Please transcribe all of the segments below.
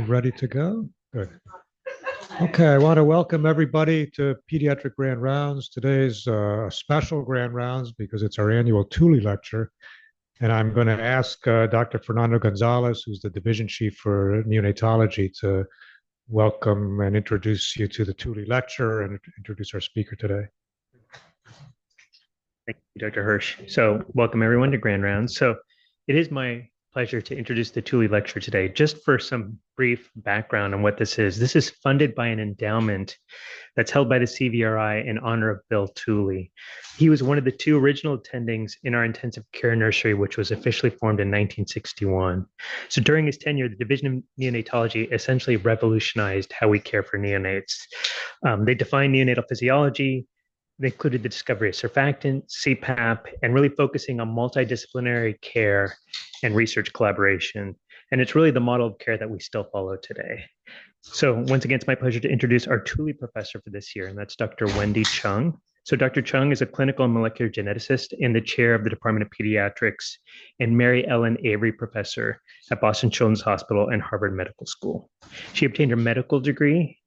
ready to go? Good. Okay, I want to welcome everybody to Pediatric Grand Rounds. Today's a special Grand Rounds because it's our annual Tooley lecture. And I'm going to ask Dr. Fernando Gonzalez, who's the division chief for neonatology, to welcome and introduce you to the Tooley lecture and introduce our speaker today. Thank you, Dr. Hirsch. So welcome everyone to Grand Rounds. So it is my pleasure to introduce the Tooley lecture today. Just for some brief background on what this is funded by an endowment that's held by the CVRI in honor of Bill Tooley. He was one of the two original attendings in our intensive care nursery, which was officially formed in 1961. So during his tenure, the Division of Neonatology essentially revolutionized how we care for neonates. They defined neonatal physiology. They included the discovery of surfactant, CPAP, and really focusing on multidisciplinary care and research collaboration. And it's really the model of care that we still follow today. So once again, it's my pleasure to introduce our Tooley professor for this year, and that's Dr. Wendy Chung. So Dr. Chung is a clinical and molecular geneticist and the chair of the Department of Pediatrics and Mary Ellen Avery professor at Boston Children's Hospital and Harvard Medical School. She obtained her medical degree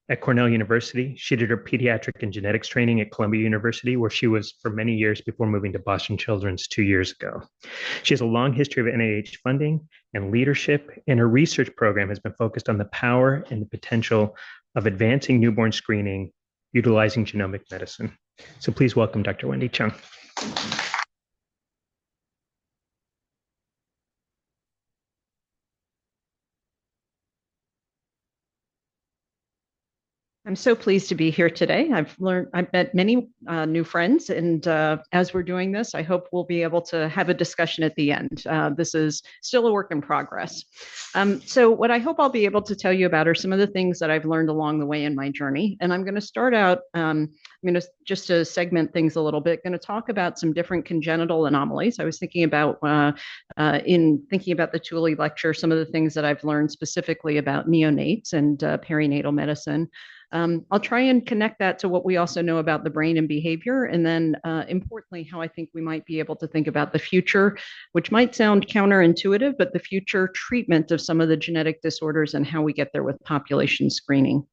at Cornell University. She did her pediatric and genetics training at Columbia University, where she was for many years before moving to Boston Children's 2 years ago. She has a long history of NIH funding and leadership, and her research program has been focused on the power and the potential of advancing newborn screening utilizing genomic medicine. So please welcome Dr. Wendy Chung. I'm so pleased to be here today. I've met many new friends, and as we're doing this, I hope we'll be able to have a discussion at the end. This is still a work in progress. So what I hope I'll be able to tell you about are some of the things that I've learned along the way in my journey. And I'm going to start out, just to segment things a little bit, going to talk about some different congenital anomalies. I was thinking about, in thinking about the Tooley lecture, some of the things that I've learned specifically about neonates and perinatal medicine. I'll try and connect that to what we also know about the brain and behavior, and then importantly, how I think we might be able to think about the future, which might sound counterintuitive, but the future treatment of some of the genetic disorders and how we get there with population screening.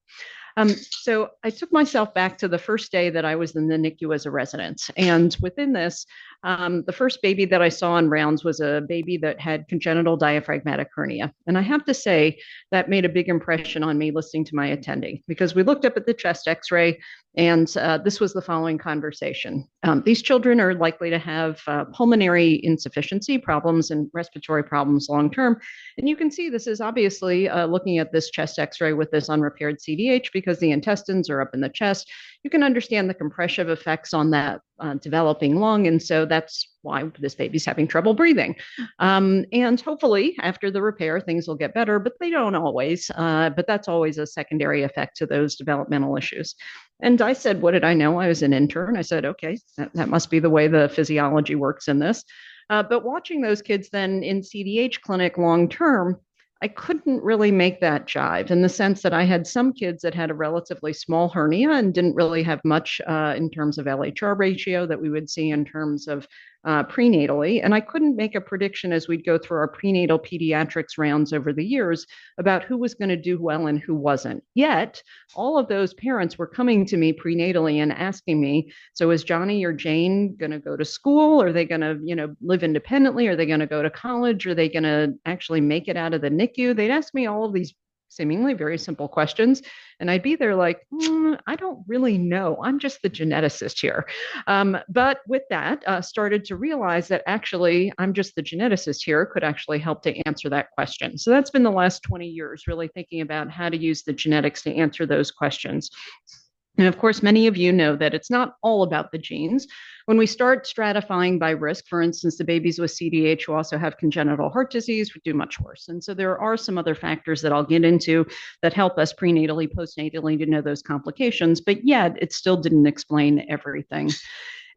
So I took myself back to the first day that I was in the NICU as a resident. And within this, the first baby that I saw in rounds was a baby that had congenital diaphragmatic hernia. And I have to say that made a big impression on me listening to my attending, because we looked up at the chest x-ray and this was the following conversation. These children are likely to have pulmonary insufficiency problems and respiratory problems long-term. And you can see this is obviously looking at this chest x-ray with this unrepaired CDH, because the intestines are up in the chest. You can understand the compressive effects on that developing lung. And so that's why this baby's having trouble breathing. And hopefully after the repair, things will get better, but they don't always. But that's always a secondary effect to those developmental issues. And I said, what did I know? I was an intern. I said, okay, that must be the way the physiology works in this. But watching those kids then in CDH clinic long-term, I couldn't really make that jive, in the sense that I had some kids that had a relatively small hernia and didn't really have much in terms of LHR ratio that we would see in terms of prenatally. And I couldn't make a prediction as we'd go through our prenatal pediatrics rounds over the years about who was going to do well and who wasn't. Yet, all of those parents were coming to me prenatally and asking me, so is Johnny or Jane going to go to school? Are they going to, live independently? Are they going to go to college? Are they going to actually make it out of the NICU? They'd ask me all of these seemingly very simple questions. And I'd be there like, I don't really know. I'm just the geneticist here. But with that, started to realize that actually I'm just the geneticist here could actually help to answer that question. So that's been the last 20 years, really thinking about how to use the genetics to answer those questions. And of course, many of you know that it's not all about the genes. When we start stratifying by risk, for instance, the babies with CDH who also have congenital heart disease would do much worse. And so there are some other factors that I'll get into that help us prenatally, postnatally to know those complications, but yet it still didn't explain everything.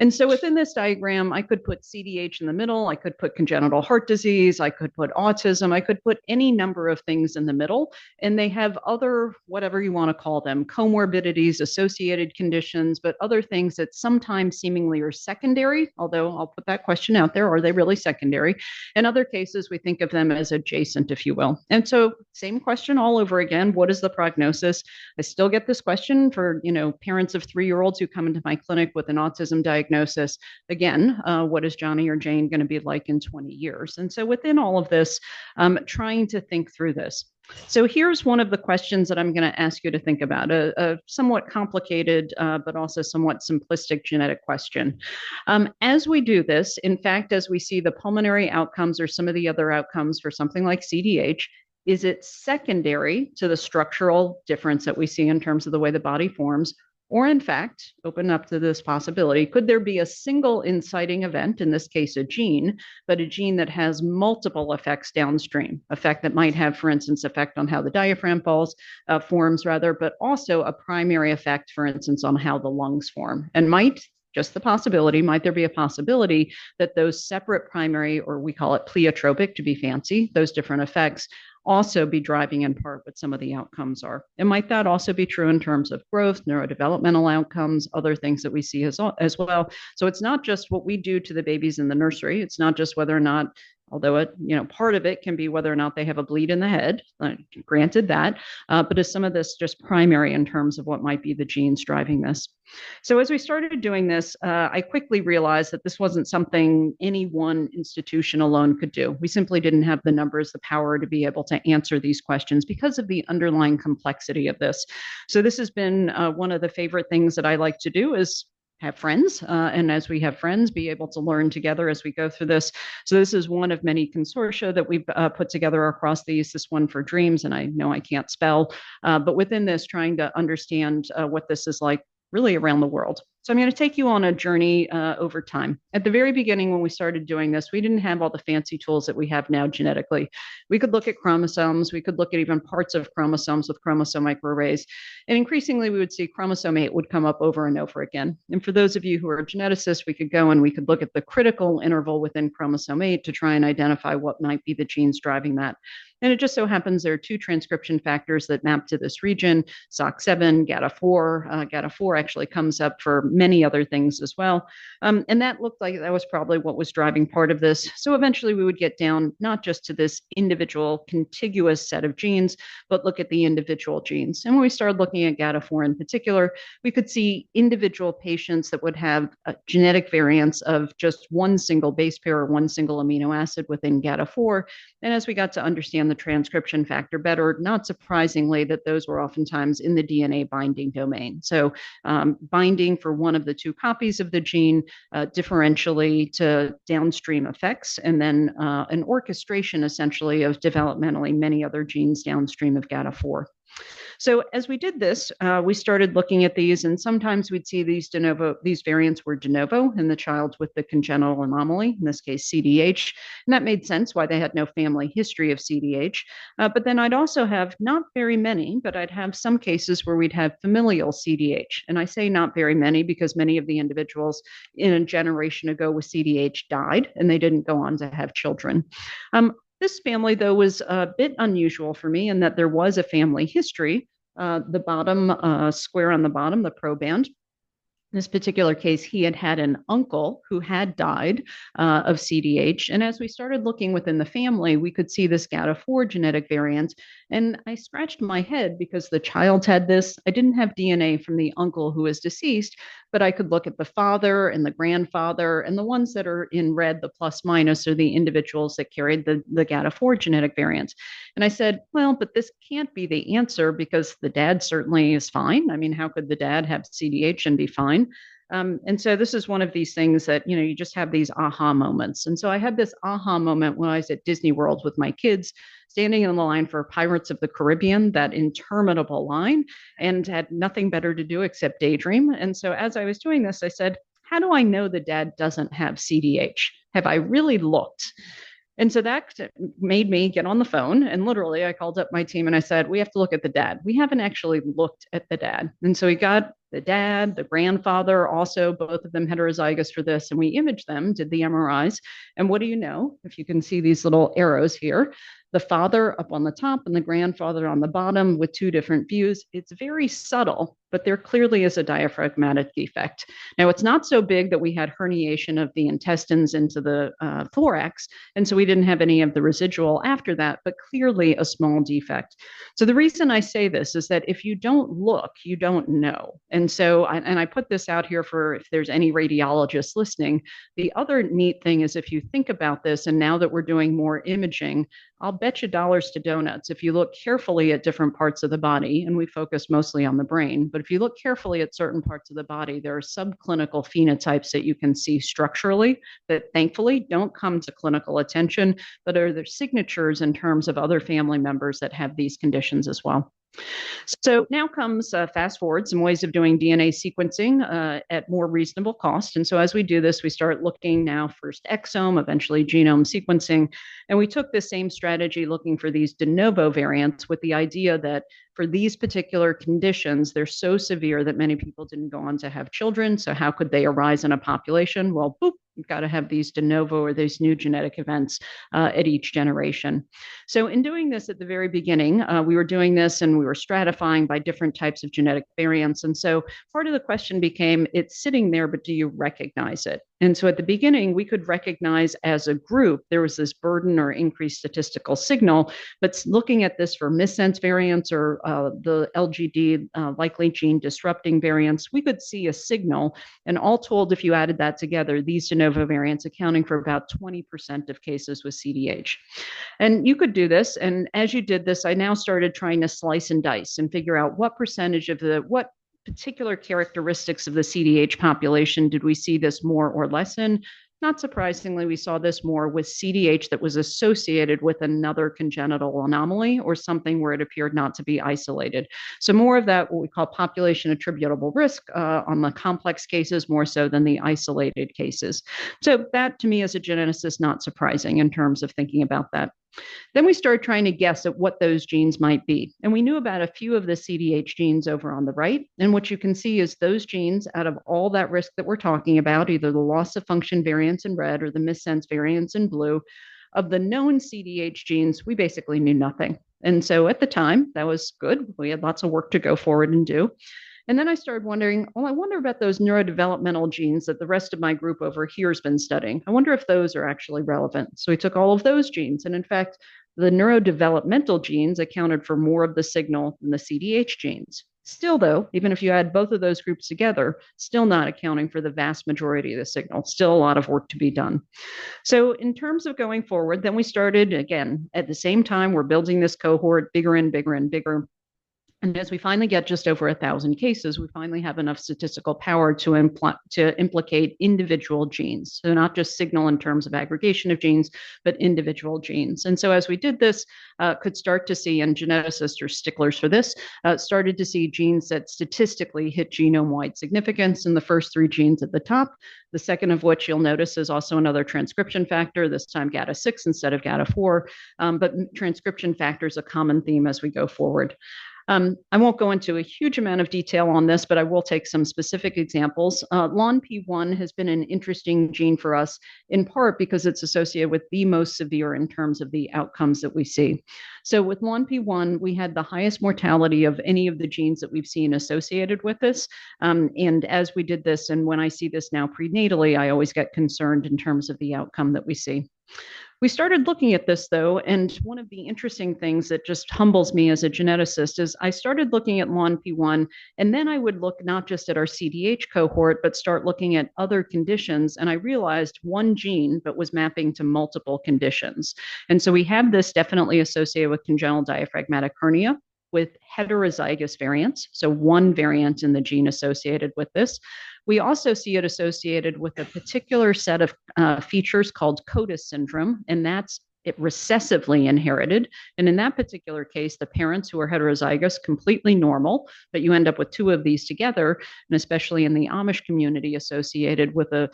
And so within this diagram, I could put CDH in the middle, I could put congenital heart disease, I could put autism, I could put any number of things in the middle, and they have other, whatever you want to call them, comorbidities, associated conditions, but other things that sometimes seemingly are secondary, although I'll put that question out there, are they really secondary? In other cases, we think of them as adjacent, if you will. And so same question all over again, what is the prognosis? I still get this question for, parents of 3-year-olds who come into my clinic with an autism diagnosis. Again, what is Johnny or Jane going to be like in 20 years? And so within all of this, trying to think through this. So here's one of the questions that I'm going to ask you to think about, a somewhat complicated, but also somewhat simplistic genetic question. As we do this, in fact, as we see the pulmonary outcomes or some of the other outcomes for something like CDH, is it secondary to the structural difference that we see in terms of the way the body forms? Or in fact, open up to this possibility, could there be a single inciting event, in this case a gene, but a gene that has multiple effects downstream, effect that might have, for instance, effect on how the diaphragm forms, but also a primary effect, for instance, on how the lungs form, and might there be a possibility that those separate primary, or we call it pleiotropic to be fancy, those different effects also be driving in part what some of the outcomes are. And might that also be true in terms of growth, neurodevelopmental outcomes, other things that we see as well. So it's not just what we do to the babies in the nursery. It's not just whether or not, although part of it can be whether or not they have a bleed in the head, granted that, but is some of this just primary in terms of what might be the genes driving this? So as we started doing this, I quickly realized that this wasn't something any one institution alone could do. We simply didn't have the numbers, the power to be able to answer these questions because of the underlying complexity of this. So this has been one of the favorite things that I like to do is have friends, and as we have friends, be able to learn together as we go through this. So this is one of many consortia that we've put together across this one for DREAMS, and I know I can't spell, but within this, trying to understand what this is like really around the world. So I'm going to take you on a journey over time. At the very beginning, when we started doing this, we didn't have all the fancy tools that we have now genetically. We could look at chromosomes. We could look at even parts of chromosomes with chromosome microarrays. And increasingly, we would see chromosome 8 would come up over and over again. And for those of you who are geneticists, we could go and we could look at the critical interval within chromosome 8 to try and identify what might be the genes driving that. And it just so happens there are 2 transcription factors that map to this region, SOC7, GATA4. GATA4 actually comes up for many other things as well. And that looked like that was probably what was driving part of this. So eventually we would get down not just to this individual contiguous set of genes, but look at the individual genes. And when we started looking at GATA4 in particular, we could see individual patients that would have a genetic variants of just one single base pair or one single amino acid within GATA4. And as we got to understand the transcription factor better, not surprisingly, that those were oftentimes in the DNA binding domain. So binding for one of the 2 copies of the gene differentially to downstream effects, and then an orchestration essentially of developmentally many other genes downstream of GATA4. So as we did this, we started looking at these, and sometimes we'd see these variants were de novo in the child with the congenital anomaly, in this case CDH, and that made sense why they had no family history of CDH. But then I'd also have not very many, but I'd have some cases where we'd have familial CDH. And I say not very many because many of the individuals in a generation ago with CDH died, and they didn't go on to have children. This family, though, was a bit unusual for me in that there was a family history. The bottom square on the bottom, the proband. In this particular case, he had an uncle who had died of CDH. And as we started looking within the family, we could see this GATA4 genetic variant. And I scratched my head because the child had this. I didn't have DNA from the uncle who was deceased, but I could look at the father and the grandfather, and the ones that are in red, the plus minus, are the individuals that carried the GATA4 genetic variant. And I said, well, but this can't be the answer because the dad certainly is fine. I mean, how could the dad have CDH and be fine? And so this is one of these things that, you just have these aha moments. And so I had this aha moment when I was at Disney World with my kids, standing in the line for Pirates of the Caribbean, that interminable line, and had nothing better to do except daydream. And so as I was doing this, I said, how do I know the dad doesn't have CDH? Have I really looked? And so that made me get on the phone, and literally I called up my team and I said, we have to look at the dad. We haven't actually looked at the dad. And so we got the dad, the grandfather, also both of them heterozygous for this. And we imaged them, did the MRIs. And what do you know? If you can see these little arrows here, the father up on the top and the grandfather on the bottom with two different views. It's very subtle, but there clearly is a diaphragmatic defect. Now, it's not so big that we had herniation of the intestines into the thorax, and so we didn't have any of the residual after that, but clearly a small defect. So the reason I say this is that if you don't look, you don't know. And so, I put this out here for if there's any radiologists listening. The other neat thing is if you think about this, and now that we're doing more imaging, I'll bet you dollars to donuts. If you look carefully at different parts of the body, and we focus mostly on the brain, but if you look carefully at certain parts of the body, there are subclinical phenotypes that you can see structurally that thankfully don't come to clinical attention, but are their signatures in terms of other family members that have these conditions as well. So now comes fast forward, some ways of doing DNA sequencing at more reasonable cost. And so as we do this, we start looking now first exome, eventually genome sequencing. And we took this same strategy looking for these de novo variants with the idea that for these particular conditions, they're so severe that many people didn't go on to have children. So how could they arise in a population? Well, boop, you've got to have these de novo or these new genetic events at each generation. So in doing this at the very beginning, we were doing this and we were stratifying by different types of genetic variants. And so part of the question became, it's sitting there, but do you recognize it? And so at the beginning, we could recognize as a group, there was this burden or increased statistical signal, but looking at this for missense variants or the LGD likely gene disrupting variants, we could see a signal. And all told, if you added that together, these de novo variants accounting for about 20% of cases with CDH. And you could do this. And as you did this, I now started trying to slice and dice and figure out what percentage of what particular characteristics of the CDH population did we see this more or less in? Not surprisingly, we saw this more with CDH that was associated with another congenital anomaly or something where it appeared not to be isolated. So more of that, what we call population attributable risk on the complex cases, more so than the isolated cases. So that to me as a geneticist, not surprising in terms of thinking about that. Then we started trying to guess at what those genes might be. And we knew about a few of the CDH genes over on the right. And what you can see is those genes out of all that risk that we're talking about, either the loss of function variants in red or the missense variants in blue, of the known CDH genes, we basically knew nothing. And so at the time, that was good. We had lots of work to go forward and do. And then I started wondering, well, I wonder about those neurodevelopmental genes that the rest of my group over here has been studying. I wonder if those are actually relevant. So we took all of those genes. And in fact, the neurodevelopmental genes accounted for more of the signal than the CDH genes. Still, though, even if you add both of those groups together, still not accounting for the vast majority of the signal. Still a lot of work to be done. So in terms of going forward, then we started, again, at the same time, we're building this cohort bigger and bigger and bigger. And as we finally get just over 1,000 cases, we finally have enough statistical power to implicate individual genes. So not just signal in terms of aggregation of genes, but individual genes. And so as we did this, could start to see, and geneticists are sticklers for this, started to see genes that statistically hit genome-wide significance in the first 3 genes at the top. The second of which you'll notice is also another transcription factor, this time GATA6 instead of GATA4. But transcription factor is a common theme as we go forward. I won't go into a huge amount of detail on this, but I will take some specific examples. LONP1 has been an interesting gene for us, in part because it's associated with the most severe in terms of the outcomes that we see. So with LONP1, we had the highest mortality of any of the genes that we've seen associated with this. And as we did this, and when I see this now prenatally, I always get concerned in terms of the outcome that we see. We started looking at this, though, and one of the interesting things that just humbles me as a geneticist is I started looking at LONP1, and then I would look not just at our CDH cohort, but start looking at other conditions, and I realized one gene, but was mapping to multiple conditions. And so we have this definitely associated with congenital diaphragmatic hernia, with heterozygous variants, so one variant in the gene associated with this. We also see it associated with a particular set of features called Cotis syndrome, and that's it recessively inherited. And in that particular case, the parents who are heterozygous, completely normal, but you end up with 2 of these together, and especially in the Amish community associated with a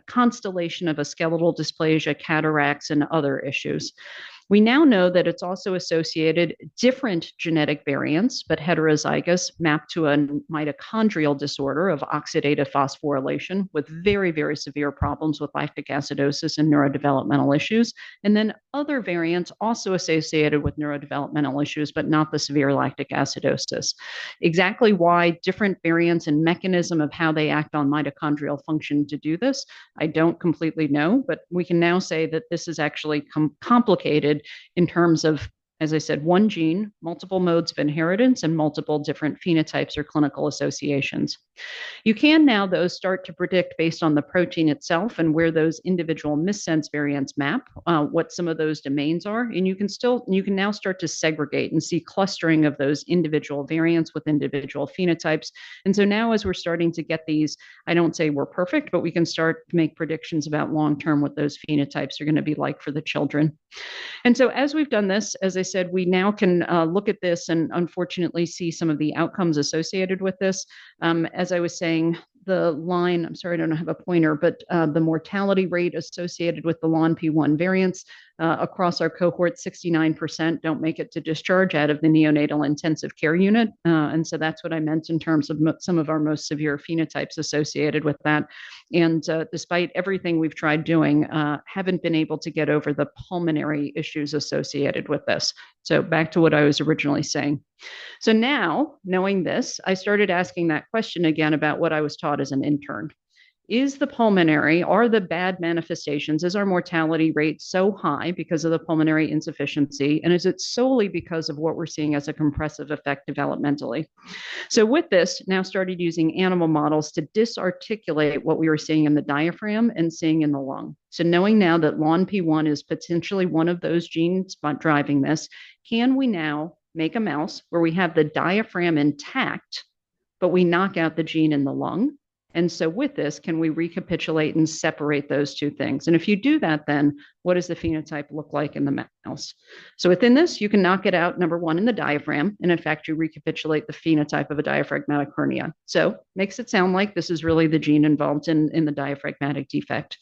constellation of a skeletal dysplasia, cataracts, and other issues. We now know that it's also associated different genetic variants, but heterozygous, mapped to a mitochondrial disorder of oxidative phosphorylation with very, very severe problems with lactic acidosis and neurodevelopmental issues. And then other variants also associated with neurodevelopmental issues, but not the severe lactic acidosis. Exactly why different variants and mechanism of how they act on mitochondrial function to do this, I don't completely know, but we can now say that this is actually complicated in terms of, as I said, one gene, multiple modes of inheritance, and multiple different phenotypes or clinical associations. You can now, though, start to predict based on the protein itself and where those individual missense variants map, what some of those domains are. And you can now start to segregate and see clustering of those individual variants with individual phenotypes. And so now, as we're starting to get these, I don't say we're perfect, but we can start to make predictions about long-term what those phenotypes are going to be like for the children. And so as we've done this, as I said, we now can look at this and unfortunately see some of the outcomes associated with this. As I was saying, the line, I'm sorry, I don't have a pointer, but the mortality rate associated with the LONP1 variants across our cohort, 69% don't make it to discharge out of the neonatal intensive care unit. And so that's what I meant in terms of some of our most severe phenotypes associated with that. And despite everything we've tried doing, haven't been able to get over the pulmonary issues associated with this. So back to what I was originally saying. So now, knowing this, I started asking that question again about what I was taught as an intern. Is the pulmonary, are the bad manifestations, is our mortality rate so high because of the pulmonary insufficiency? And is it solely because of what we're seeing as a compressive effect developmentally? So with this, now started using animal models to disarticulate what we were seeing in the diaphragm and seeing in the lung. So knowing now that LONP1 is potentially one of those genes driving this, can we now make a mouse where we have the diaphragm intact, but we knock out the gene in the lung? And so with this, can we recapitulate and separate those two things? And if you do that, then what does the phenotype look like in the mouse? So within this, you can knock it out, number one, in the diaphragm. And in fact, you recapitulate the phenotype of a diaphragmatic hernia. So makes it sound like this is really the gene involved in the diaphragmatic defect.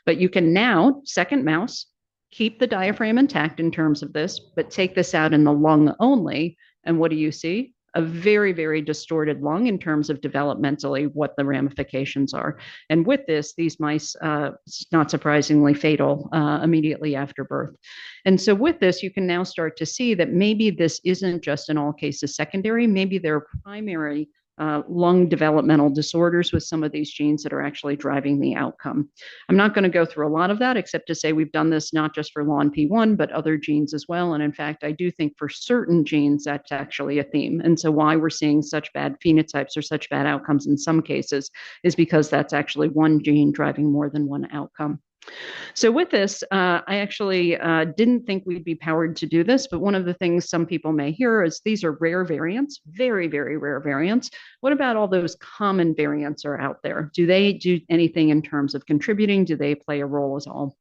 But you can now, second mouse, keep the diaphragm intact in terms of this, but take this out in the lung only. And what do you see? A very, very distorted lung in terms of developmentally what the ramifications are. And with this, these mice, not surprisingly, fatal immediately after birth. And so with this, you can now start to see that maybe this isn't just in all cases secondary, maybe they're primary lung developmental disorders with some of these genes that are actually driving the outcome. I'm not going to go through a lot of that, except to say we've done this not just for LONP1, but other genes as well. And in fact, I do think for certain genes, that's actually a theme. And so why we're seeing such bad phenotypes or such bad outcomes in some cases is because that's actually one gene driving more than one outcome. So with this, I actually didn't think we'd be powered to do this, but one of the things some people may hear is these are rare variants, very, very rare variants. What about all those common variants are out there? Do they do anything in terms of contributing? Do they play a role at all?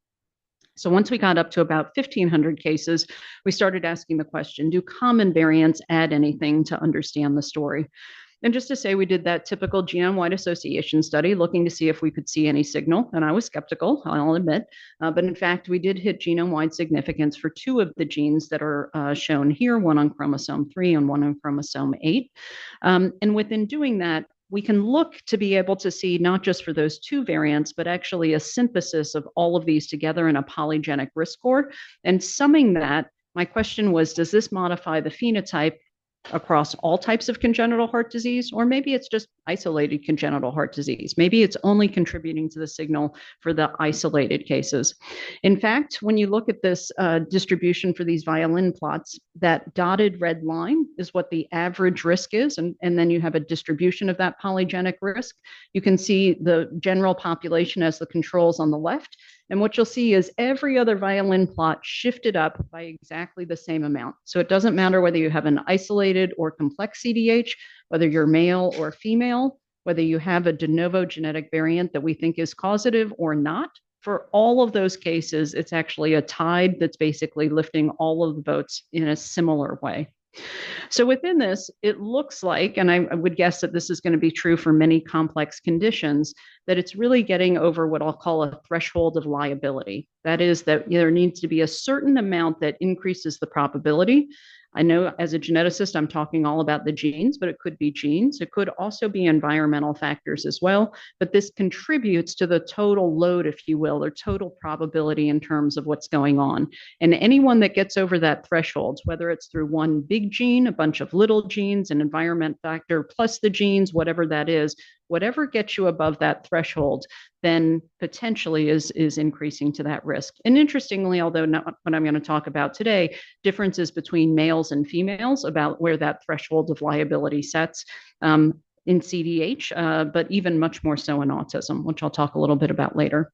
So once we got up to about 1,500 cases, we started asking the question, do common variants add anything to understand the story? And just to say, we did that typical genome-wide association study looking to see if we could see any signal. And I was skeptical, I'll admit. But in fact, we did hit genome-wide significance for two of the genes that are shown here, one on chromosome 3 and one on chromosome 8. And within doing that, we can look to be able to see not just for those two variants, but actually a synthesis of all of these together in a polygenic risk score. And summing that, my question was, does this modify the phenotype across all types of congenital heart disease, or maybe it's just isolated congenital heart disease. Maybe it's only contributing to the signal for the isolated cases. In fact, when you look at this distribution for these violin plots, that dotted red line is what the average risk is, and then you have a distribution of that polygenic risk. You can see the general population as the controls on the left, and what you'll see is every other violin plot shifted up by exactly the same amount. So it doesn't matter whether you have an isolated or complex CDH, whether you're male or female, whether you have a de novo genetic variant that we think is causative or not. For all of those cases, it's actually a tide that's basically lifting all of the boats in a similar way. So within this, it looks like, and I would guess that this is going to be true for many complex conditions, that it's really getting over what I'll call a threshold of liability. That is, that there needs to be a certain amount that increases the probability. I know as a geneticist, I'm talking all about the genes, but it could be genes. It could also be environmental factors as well. But this contributes to the total load, if you will, or total probability in terms of what's going on. And anyone that gets over that threshold, whether it's through one big gene, a bunch of little genes, an environment factor plus the genes, whatever that is, whatever gets you above that threshold, then potentially is increasing to that risk. And interestingly, although not what I'm going to talk about today, differences between males and females about where that threshold of liability sets. In CDH, but even much more so in autism, which I'll talk a little bit about later.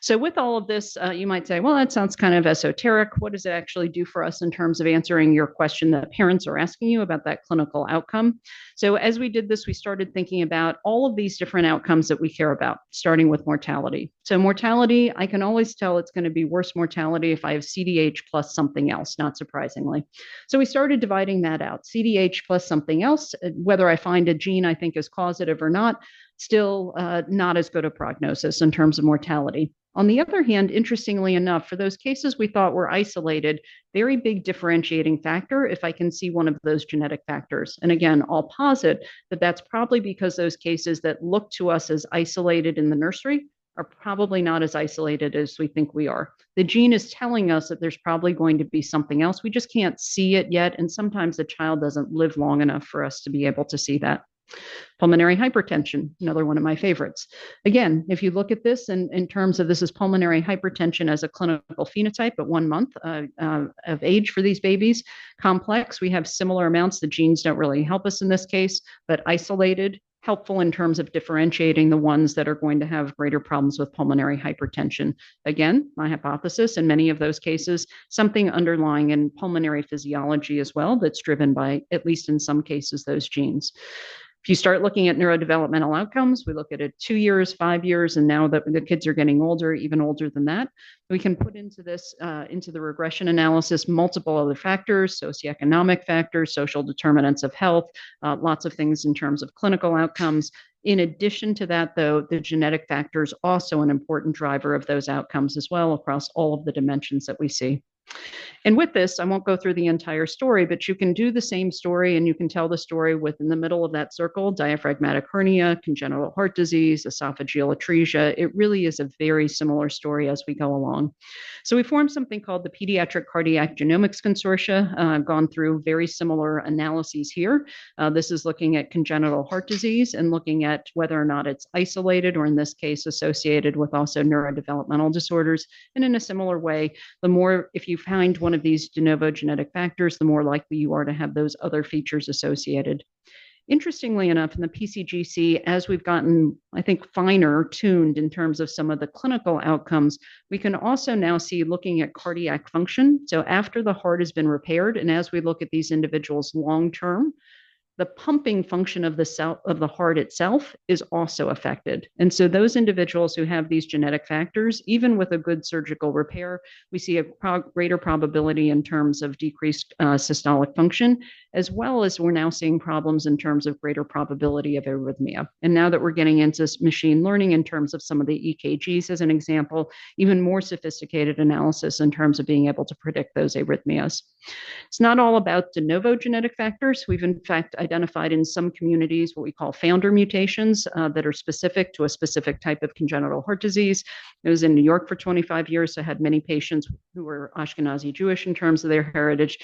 So with all of this, you might say, well, that sounds kind of esoteric. What does it actually do for us in terms of answering your question that parents are asking you about that clinical outcome? So as we did this, we started thinking about all of these different outcomes that we care about, starting with mortality. So mortality, I can always tell it's going to be worse mortality if I have CDH plus something else, not surprisingly. So we started dividing that out, CDH plus something else, whether I find a gene I think is causative or not, still not as good a prognosis in terms of mortality. On the other hand, interestingly enough, for those cases we thought were isolated, very big differentiating factor if I can see one of those genetic factors. And again, I'll posit that that's probably because those cases that look to us as isolated in the nursery are probably not as isolated as we think we are. The gene is telling us that there's probably going to be something else. We just can't see it yet. And sometimes the child doesn't live long enough for us to be able to see that. Pulmonary hypertension, another one of my favorites. Again, if you look at this in terms of this is pulmonary hypertension as a clinical phenotype at 1 month of age for these babies, complex, we have similar amounts. The genes don't really help us in this case, but isolated, helpful in terms of differentiating the ones that are going to have greater problems with pulmonary hypertension. Again, my hypothesis in many of those cases, something underlying in pulmonary physiology as well that's driven by, at least in some cases, those genes. If you start looking at neurodevelopmental outcomes, we look at it 2 years, 5 years, and now that the kids are getting older, even older than that, we can put into this, into the regression analysis, multiple other factors, socioeconomic factors, social determinants of health, lots of things in terms of clinical outcomes. In addition to that, though, the genetic factor is also an important driver of those outcomes as well across all of the dimensions that we see. And with this, I won't go through the entire story, but you can do the same story and you can tell the story within the middle of that circle, diaphragmatic hernia, congenital heart disease, esophageal atresia. It really is a very similar story as we go along. So we formed something called the Pediatric Cardiac Genomics Consortia. I've gone through very similar analyses here. This is looking at congenital heart disease and looking at whether or not it's isolated or in this case associated with also neurodevelopmental disorders. And in a similar way, the more, if you find one of these de novo genetic factors, the more likely you are to have those other features associated. Interestingly enough, in the PCGC, as we've gotten, I think, finer tuned in terms of some of the clinical outcomes, we can also now see looking at cardiac function. So after the heart has been repaired, and as we look at these individuals long term, the pumping function of the heart itself is also affected. And so those individuals who have these genetic factors, even with a good surgical repair, we see a greater probability in terms of decreased systolic function, as well as we're now seeing problems in terms of greater probability of arrhythmia. And now that we're getting into machine learning in terms of some of the EKGs as an example, even more sophisticated analysis in terms of being able to predict those arrhythmias. It's not all about de novo genetic factors. We've in fact identified in some communities what we call founder mutations that are specific to a specific type of congenital heart disease. I was in New York for 25 years, so I had many patients who were Ashkenazi Jewish in terms of their heritage.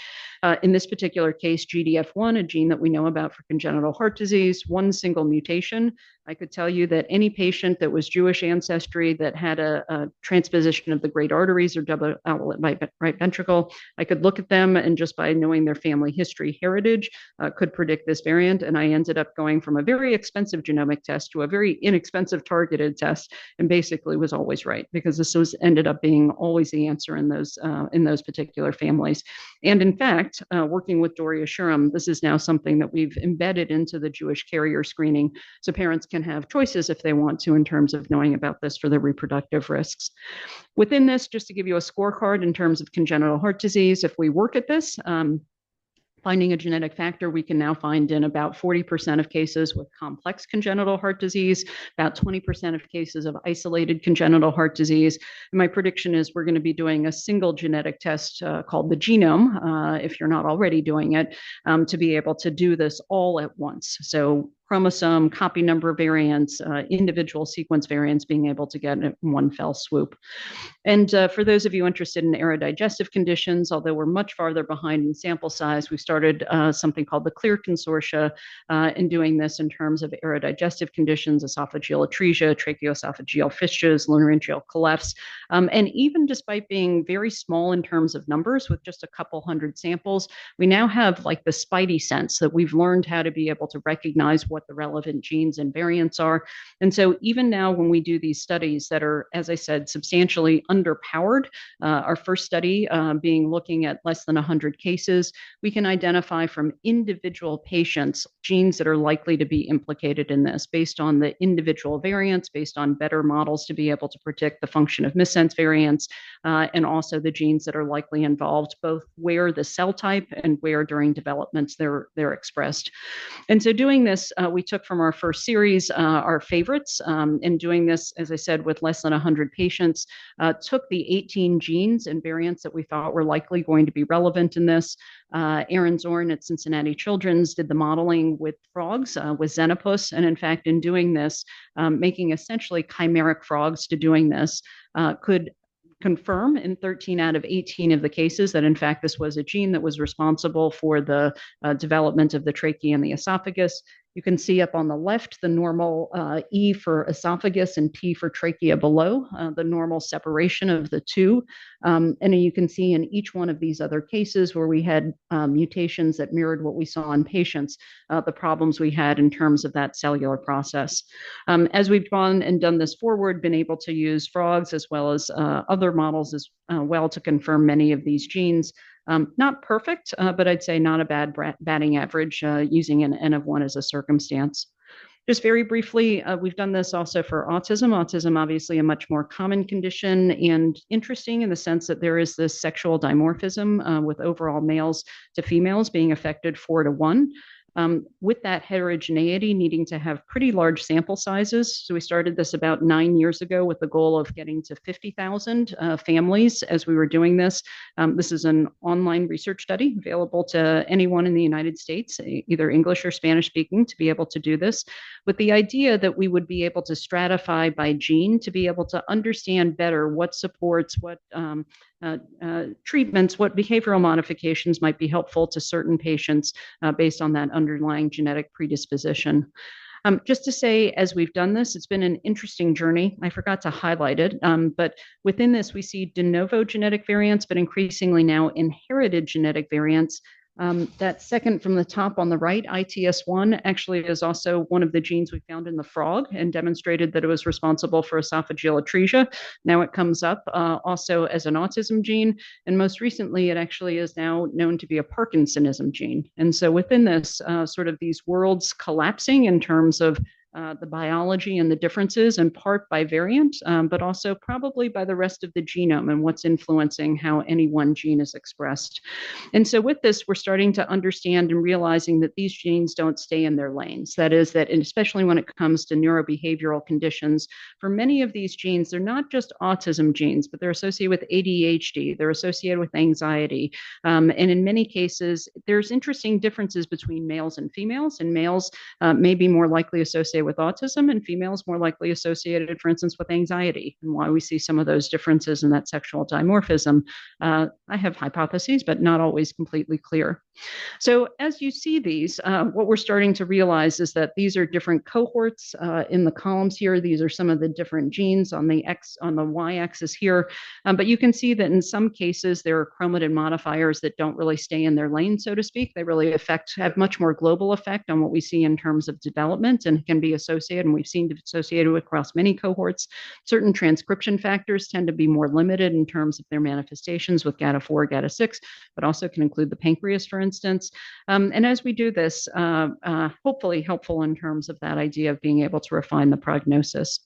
In this particular case, GDF1, a gene that we know about for congenital heart disease, one single mutation. I could tell you that any patient that was Jewish ancestry that had a transposition of the great arteries or double outlet right ventricle, I could look at them and just by knowing their family history heritage could predict this variant. And I ended up going from a very expensive genomic test to a very inexpensive targeted test, and basically was always right because this was ended up being always the answer in those particular families. And in fact, working with Doria Shuram, this is now something that we've embedded into the Jewish carrier screening, so parents can have choices if they want to in terms of knowing about this for their reproductive risks. Within this, just to give you a scorecard in terms of congenital heart disease, if we work at this, Finding a genetic factor we can now find in about 40% of cases with complex congenital heart disease, about 20% of cases of isolated congenital heart disease. And my prediction is we're going to be doing a single genetic test called the genome, if you're not already doing it, to be able to do this all at once. So chromosome, copy number variants, individual sequence variants being able to get in one fell swoop. And for those of you interested in aerodigestive conditions, although we're much farther behind in sample size, we started something called the CLEAR Consortia in doing this in terms of aerodigestive conditions, esophageal atresia, tracheoesophageal fistulae, laryngeal clefts. And even despite being very small in terms of numbers with just a couple hundred samples, we now have like the spidey sense that we've learned how to be able to recognize what the relevant genes and variants are. And so even now when we do these studies that are, as I said, substantially underpowered, our first study being looking at less than 100 cases, we can identify from individual patients genes that are likely to be implicated in this based on the individual variants, based on better models to be able to predict the function of missense variants, and also the genes that are likely involved, both where the cell type and where during development they're expressed. And so doing this, we took from our first series our favorites, and doing this, as I said, with less than 100 patients, took the 18 genes and variants that we thought were likely going to be relevant in this. Aaron Zorn at Cincinnati Children's did the modeling with frogs, with Xenopus, and in fact, in doing this, making essentially chimeric frogs to doing this, could confirm in 13 out of 18 of the cases that in fact this was a gene that was responsible for the development of the trachea and the esophagus. You can see up on the left the normal E for esophagus and T for trachea below, the normal separation of the two. And you can see in each one of these other cases where we had mutations that mirrored what we saw in patients, the problems we had in terms of that cellular process. As we've gone and done this forward, been able to use frogs as well as other models as well to confirm many of these genes. Not perfect, but I'd say not a bad batting average using an N of 1 as a circumstance. Just very briefly, we've done this also for autism. Autism, obviously a much more common condition and interesting in the sense that there is this sexual dimorphism with overall males to females being affected 4 to 1. With that heterogeneity needing to have pretty large sample sizes. So we started this about 9 years ago with the goal of getting to 50,000 families as we were doing this. This is an online research study available to anyone in the United States, either English or Spanish speaking, to be able to do this, with the idea that we would be able to stratify by gene to be able to understand better what supports, what treatments, what behavioral modifications might be helpful to certain patients based on that underlying genetic predisposition. Just to say, as we've done this, it's been an interesting journey. I forgot to highlight it, but within this, we see de novo genetic variants, but increasingly now inherited genetic variants. That second from the top on the right, ITS1, actually is also one of the genes we found in the frog and demonstrated that it was responsible for esophageal atresia. Now it comes up also as an autism gene. And most recently, it actually is now known to be a Parkinsonism gene. And so within this, sort of these worlds collapsing in terms of the biology and the differences, in part by variant, but also probably by the rest of the genome and what's influencing how any one gene is expressed. And so with this, we're starting to understand and realizing that these genes don't stay in their lanes. That is that, and especially when it comes to neurobehavioral conditions, for many of these genes, they're not just autism genes, but they're associated with ADHD, they're associated with anxiety. And in many cases, there's interesting differences between males and females, and males may be more likely associated with autism and females more likely associated, for instance, with anxiety, and why we see some of those differences in that sexual dimorphism. I have hypotheses, but not always completely clear. So as you see these, what we're starting to realize is that these are different cohorts in the columns here. These are some of the different genes on the y-axis here. But you can see that in some cases, there are chromatin modifiers that don't really stay in their lane, so to speak. They really have much more global effect on what we see in terms of development and can be associated, and we've seen associated across many cohorts. Certain transcription factors tend to be more limited in terms of their manifestations with GATA4, GATA6, but also can include the pancreas, for instance. And as we do this, hopefully helpful in terms of that idea of being able to refine the prognosis.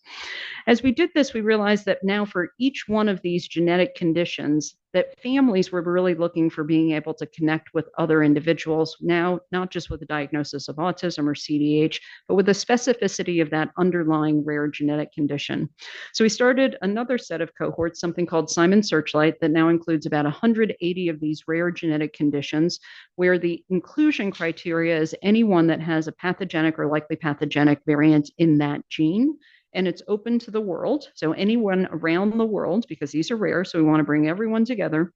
As we did this, we realized that now for each one of these genetic conditions, that families were really looking for being able to connect with other individuals now, not just with a diagnosis of autism or CDH, but with the specificity of that underlying rare genetic condition. So we started another set of cohorts, something called Simon Searchlight, that now includes about 180 of these rare genetic conditions, where the inclusion criteria is anyone that has a pathogenic or likely pathogenic variant in that gene. And it's open to the world. So anyone around the world, because these are rare, so we want to bring everyone together.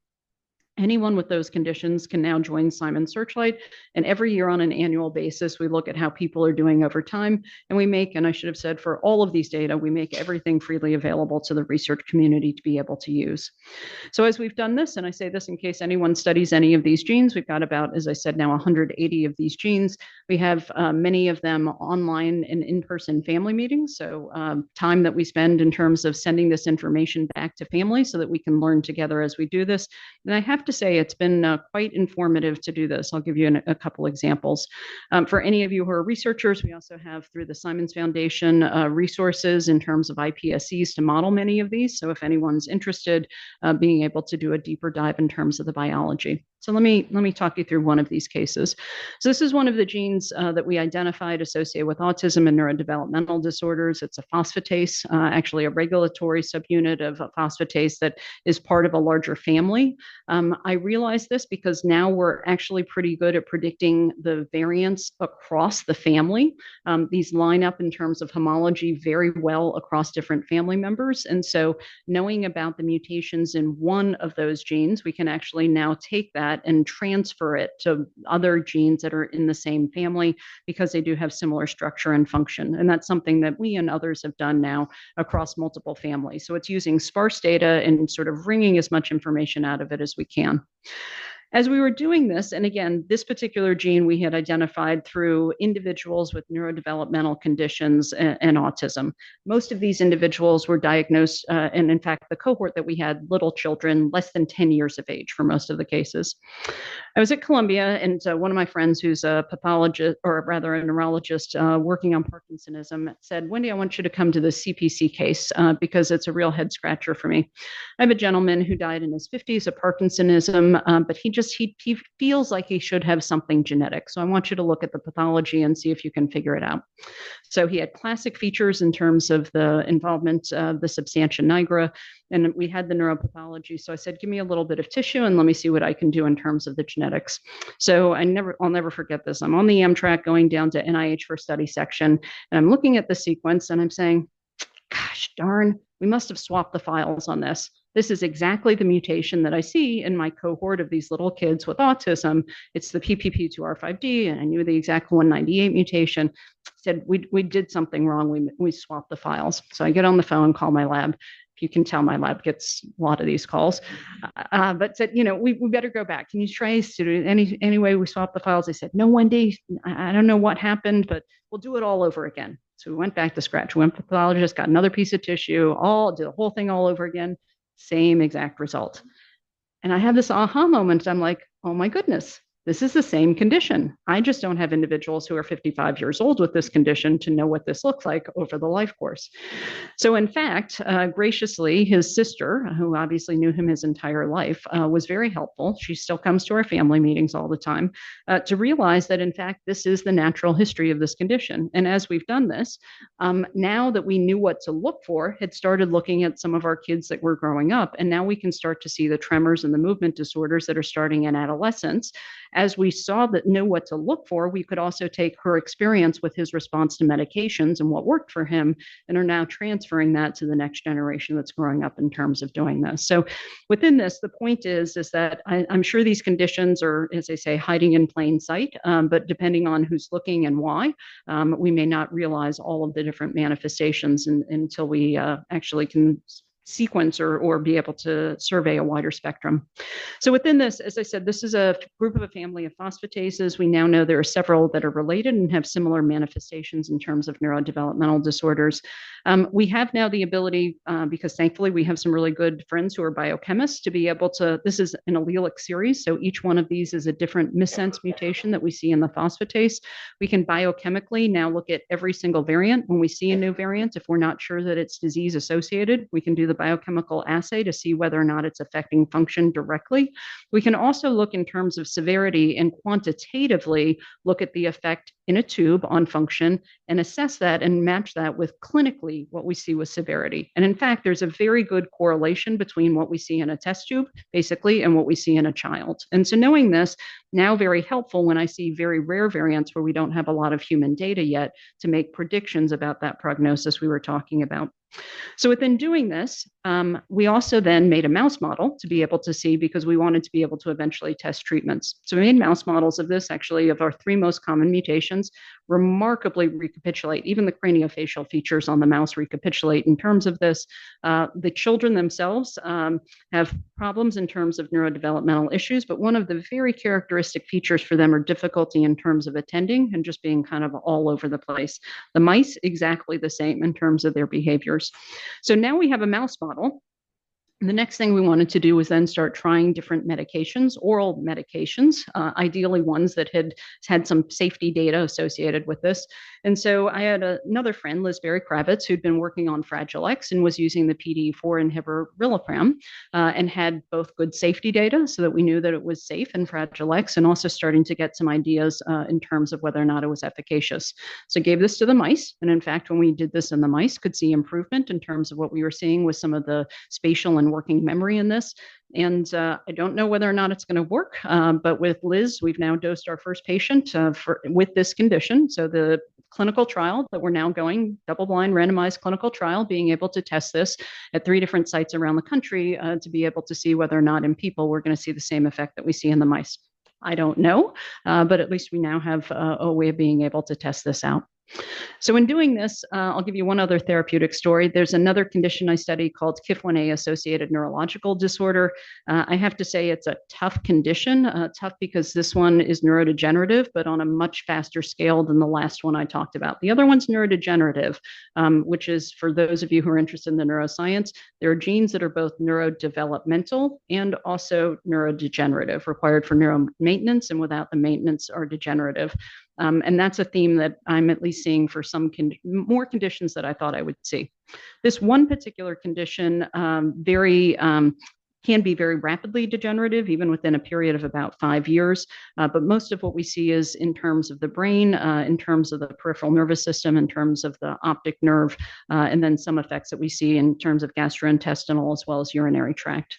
Anyone with those conditions can now join Simon Searchlight. And every year on an annual basis, we look at how people are doing over time. And we make, and I should have said for all of these data, we make everything freely available to the research community to be able to use. So as we've done this, and I say this in case anyone studies any of these genes, we've got about, as I said, now 180 of these genes. We have many of them online and in-person family meetings. So time that we spend in terms of sending this information back to families so that we can learn together as we do this. And I have to say it's been quite informative to do this. I'll give you a couple examples. For any of you who are researchers, we also have through the Simons Foundation resources in terms of iPSCs to model many of these. So if anyone's interested, being able to do a deeper dive in terms of the biology. So let me talk you through one of these cases. So this is one of the genes that we identified associated with autism and neurodevelopmental disorders. It's a phosphatase, actually a regulatory subunit of a phosphatase that is part of a larger family. I realize this because now we're actually pretty good at predicting the variants across the family. These line up in terms of homology very well across different family members. And so knowing about the mutations in one of those genes, we can actually now take that and transfer it to other genes that are in the same family because they do have similar structure and function. And that's something that we and others have done now across multiple families. So it's using sparse data and sort of wringing as much information out of it as we can. As we were doing this, and again, this particular gene we had identified through individuals with neurodevelopmental conditions and autism. Most of these individuals were diagnosed, and in fact, the cohort that we had, little children, less than 10 years of age for most of the cases. I was at Columbia, and one of my friends who's a pathologist, or rather a neurologist working on Parkinsonism, said, Wendy, I want you to come to the CPC case because it's a real head scratcher for me. I have a gentleman who died in his 50s of Parkinsonism, but he feels like he should have something genetic. So I want you to look at the pathology and see if you can figure it out. So he had classic features in terms of the involvement of the substantia nigra, and we had the neuropathology. So I said, give me a little bit of tissue and let me see what I can do in terms of the genetics. So I'll never forget this. I'm on the Amtrak going down to NIH for study section, and I'm looking at the sequence and I'm saying, gosh darn, we must have swapped the files on this. This is exactly the mutation that I see in my cohort of these little kids with autism. It's the PPP2R5D, and I knew the exact 198 mutation. I said, we did something wrong. We swapped the files. So I get on the phone, call my lab. If you can tell, my lab gets a lot of these calls, but said, we better go back. Can you trace it anyway? We swapped the files. They said, no, Wendy, I don't know what happened, but we'll do it all over again. So we went back to scratch. We went to the pathologist, got another piece of tissue, did the whole thing all over again. Same exact result. And I have this aha moment. I'm like, oh my goodness, this is the same condition. I just don't have individuals who are 55 years old with this condition to know what this looks like over the life course. So in fact, graciously, his sister, who obviously knew him his entire life, was very helpful. She still comes to our family meetings all the time to realize that in fact, this is the natural history of this condition. And as we've done this, now that we knew what to look for, had started looking at some of our kids that were growing up. And now we can start to see the tremors and the movement disorders that are starting in adolescence. As we knew what to look for, we could also take her experience with his response to medications and what worked for him, and are now transferring that to the next generation that's growing up in terms of doing this. So within this, the point is that I'm sure these conditions are, as I say, hiding in plain sight, but depending on who's looking and why, we may not realize all of the different manifestations until we actually can sequence or be able to survey a wider spectrum. So within this, as I said, this is a group of a family of phosphatases. We now know there are several that are related and have similar manifestations in terms of neurodevelopmental disorders. We have now the ability, because thankfully we have some really good friends who are biochemists, to be able to, this is an allelic series, so each one of these is a different missense mutation that we see in the phosphatase. We can biochemically now look at every single variant. When we see a new variant, if we're not sure that it's disease associated, we can do the biochemical assay to see whether or not it's affecting function directly. We can also look in terms of severity and quantitatively look at the effect in a tube on function and assess that and match that with clinically what we see with severity. And in fact, there's a very good correlation between what we see in a test tube, basically, and what we see in a child. And so knowing this, now very helpful when I see very rare variants where we don't have a lot of human data yet to make predictions about that prognosis we were talking about. So within doing this, we also then made a mouse model to be able to see, because we wanted to be able to eventually test treatments. So we made mouse models of this, actually, of our 3 most common mutations, remarkably recapitulate. Even the craniofacial features on the mouse recapitulate in terms of this. The children themselves have problems in terms of neurodevelopmental issues, but one of the very characteristic features for them are difficulty in terms of attending and just being kind of all over the place. The mice, exactly the same in terms of their behaviors. So now we have a mouse model. The next thing we wanted to do was then start trying different medications, oral medications, ideally ones that had some safety data associated with this. And so I had another friend, Liz Berry-Kravitz, who'd been working on Fragile X and was using the PDE4 inhibitor Rilapram and had both good safety data so that we knew that it was safe in Fragile X, and also starting to get some ideas in terms of whether or not it was efficacious. So I gave this to the mice. And in fact, when we did this in the mice, could see improvement in terms of what we were seeing with some of the spatial and working memory in this. And I don't know whether or not it's going to work, but with Liz, we've now dosed our first patient with this condition. So the clinical trial that we're now going, double-blind randomized clinical trial, being able to test this at 3 different sites around the country to be able to see whether or not in people we're going to see the same effect that we see in the mice. I don't know, but at least we now have a way of being able to test this out. So in doing this, I'll give you one other therapeutic story. There's another condition I study called KIF1A associated neurological disorder. I have to say it's a tough condition, tough because this one is neurodegenerative, but on a much faster scale than the last one I talked about. The other one's neurodegenerative, which is, for those of you who are interested in the neuroscience, there are genes that are both neurodevelopmental and also neurodegenerative, required for neuromaintenance, and without the maintenance are degenerative. And that's a theme that I'm at least seeing for some more conditions that I thought I would see. This one particular condition can be very rapidly degenerative, even within a period of about 5 years. But most of what we see is in terms of the brain, in terms of the peripheral nervous system, in terms of the optic nerve, and then some effects that we see in terms of gastrointestinal as well as urinary tract.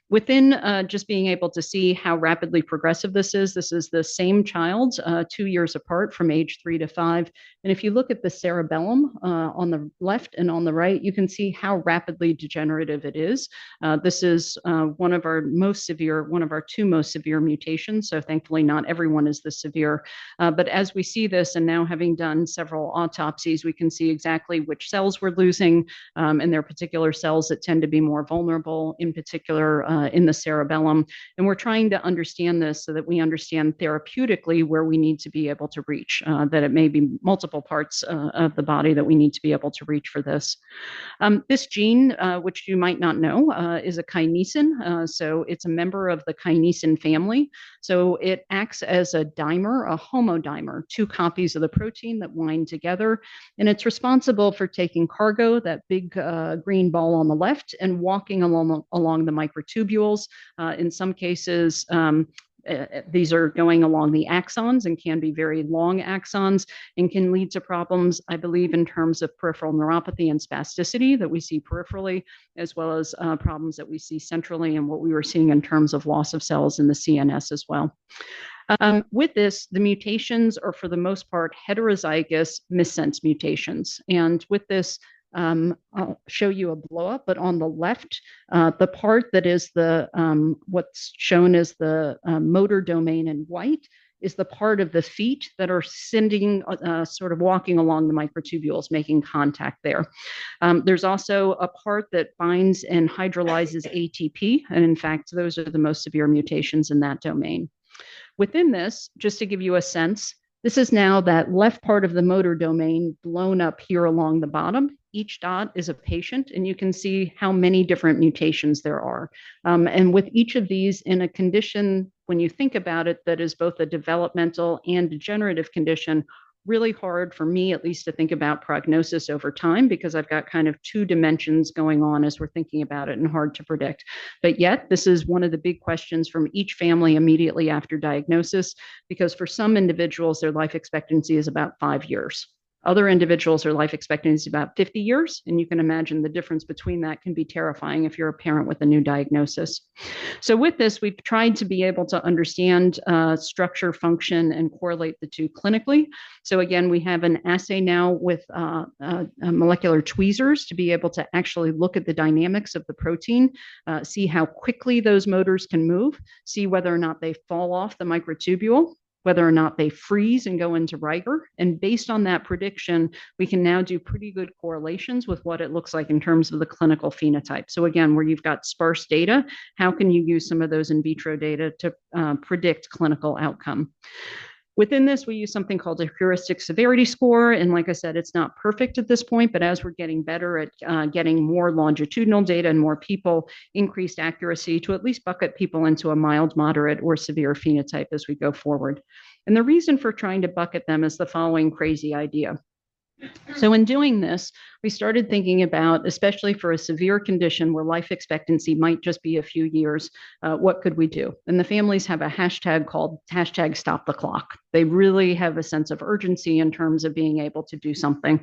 Within just being able to see how rapidly progressive this is the same child 2 years apart from age 3 to 5. And if you look at the cerebellum on the left and on the right, you can see how rapidly degenerative it is. This is one of our 2 most severe mutations. So thankfully not everyone is this severe. But as we see this, and now having done several autopsies, we can see exactly which cells we're losing, and there are particular cells that tend to be more vulnerable, in particular in the cerebellum. And we're trying to understand this so that we understand therapeutically where we need to be able to reach, that it may be multiple parts of the body that we need to be able to reach for this. This gene, which you might not know, is a kinesin. So it's a member of the kinesin family. So it acts as a dimer, a homodimer, 2 copies of the protein that wind together. And it's responsible for taking cargo, that big green ball on the left, and walking along the microtubules. In some cases, these are going along the axons and can be very long axons and can lead to problems, I believe, in terms of peripheral neuropathy and spasticity that we see peripherally, as well as problems that we see centrally, and what we were seeing in terms of loss of cells in the CNS as well. With this, the mutations are for the most part heterozygous missense mutations. And with this, I'll show you a blow up, but on the left, the part that is what's shown as the motor domain in white is the part of the feet that are sending, sort of walking along the microtubules, making contact there. There's also a part that binds and hydrolyzes ATP. And in fact, those are the most severe mutations in that domain. Within this, just to give you a sense, this is now that left part of the motor domain blown up here along the bottom. Each dot is a patient, and you can see how many different mutations there are. And with each of these in a condition, when you think about it, that is both a developmental and degenerative condition, really hard for me, at least, to think about prognosis over time because I've got kind of two dimensions going on as we're thinking about it and hard to predict. But yet, this is one of the big questions from each family immediately after diagnosis, because for some individuals, their life expectancy is about 5 years. Other individuals, their life expectancy is about 50 years. And you can imagine the difference between that can be terrifying if you're a parent with a new diagnosis. So with this, we've tried to be able to understand structure, function, and correlate the two clinically. So again, we have an assay now with molecular tweezers to be able to actually look at the dynamics of the protein, see how quickly those motors can move, see whether or not they fall off the microtubule, whether or not they freeze and go into rigor. And based on that prediction, we can now do pretty good correlations with what it looks like in terms of the clinical phenotype. So again, where you've got sparse data, how can you use some of those in vitro data to predict clinical outcome? Within this, we use something called a heuristic severity score. And like I said, it's not perfect at this point, but as we're getting better at getting more longitudinal data and more people, increased accuracy to at least bucket people into a mild, moderate, or severe phenotype as we go forward. And the reason for trying to bucket them is the following crazy idea. So in doing this, we started thinking about, especially for a severe condition where life expectancy might just be a few years, what could we do? And the families have a hashtag called #StopTheClock. They really have a sense of urgency in terms of being able to do something.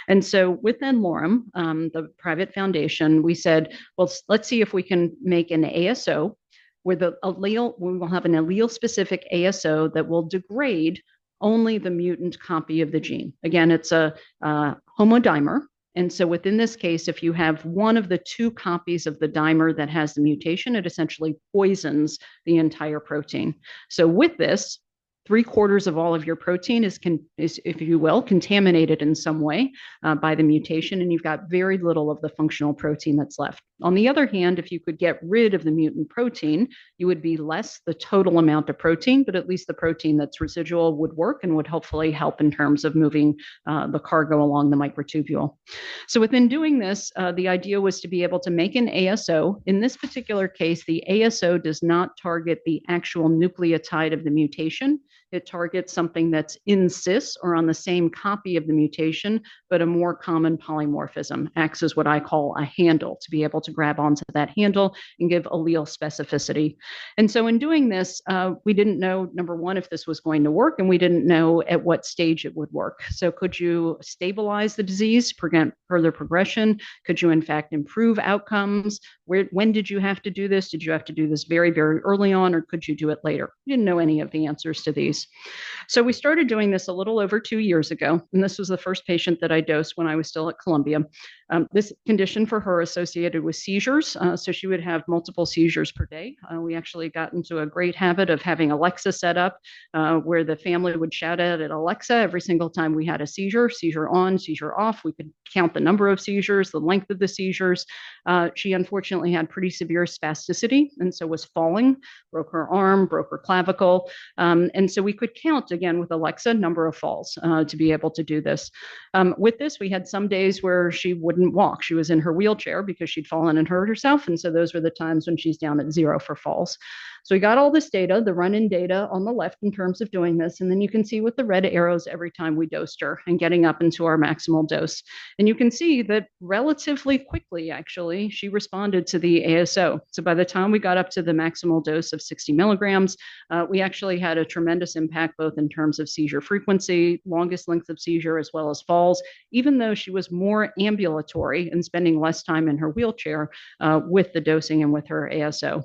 And so with NLORM, the private foundation, we said, well, let's see if we can make an ASO where we will have an allele-specific ASO that will degrade only the mutant copy of the gene. Again, it's a homodimer. And so within this case, if you have one of the two copies of the dimer that has the mutation, it essentially poisons the entire protein. So with this, 3/4 of all of your protein is, if you will, contaminated in some way by the mutation, and you've got very little of the functional protein that's left. On the other hand, if you could get rid of the mutant protein, you would be less the total amount of protein, but at least the protein that's residual would work and would hopefully help in terms of moving the cargo along the microtubule. So within doing this, the idea was to be able to make an ASO. In this particular case, the ASO does not target the actual nucleotide of the mutation. It targets something that's in cis or on the same copy of the mutation, but a more common polymorphism, acts as what I call a handle to be able to grab onto that handle and give allele specificity. And so in doing this, we didn't know, number one, if this was going to work, and we didn't know at what stage it would work. So could you stabilize the disease, prevent further progression? Could you in fact improve outcomes? When did you have to do this? Did you have to do this very, very early on, or could you do it later? We didn't know any of the answers to these. So we started doing this a little over 2 years ago, and this was the first patient that I dosed when I was still at Columbia. This condition for her associated with seizures, so she would have multiple seizures per day. We actually got into a great habit of having Alexa set up where the family would shout out at Alexa every single time we had a seizure on, seizure off. We could count the number of seizures, the length of the seizures. She unfortunately had pretty severe spasticity, and so was falling, broke her arm, broke her clavicle. And so we could count, again, with Alexa, number of falls to be able to do this. With this, we had some days where she wouldn't walk. She was in her wheelchair because she'd fallen and hurt herself. And so those were the times when she's down at 0 for falls. So we got all this data, the run-in data on the left in terms of doing this. And then you can see with the red arrows every time we dosed her and getting up into our maximal dose. And you can see that relatively quickly, actually, she responded to the ASO. So by the time we got up to the maximal dose of 60 milligrams, we actually had a tremendous impact both in terms of seizure frequency, longest length of seizure, as well as falls, even though she was more ambulatory and spending less time in her wheelchair with the dosing and with her ASO.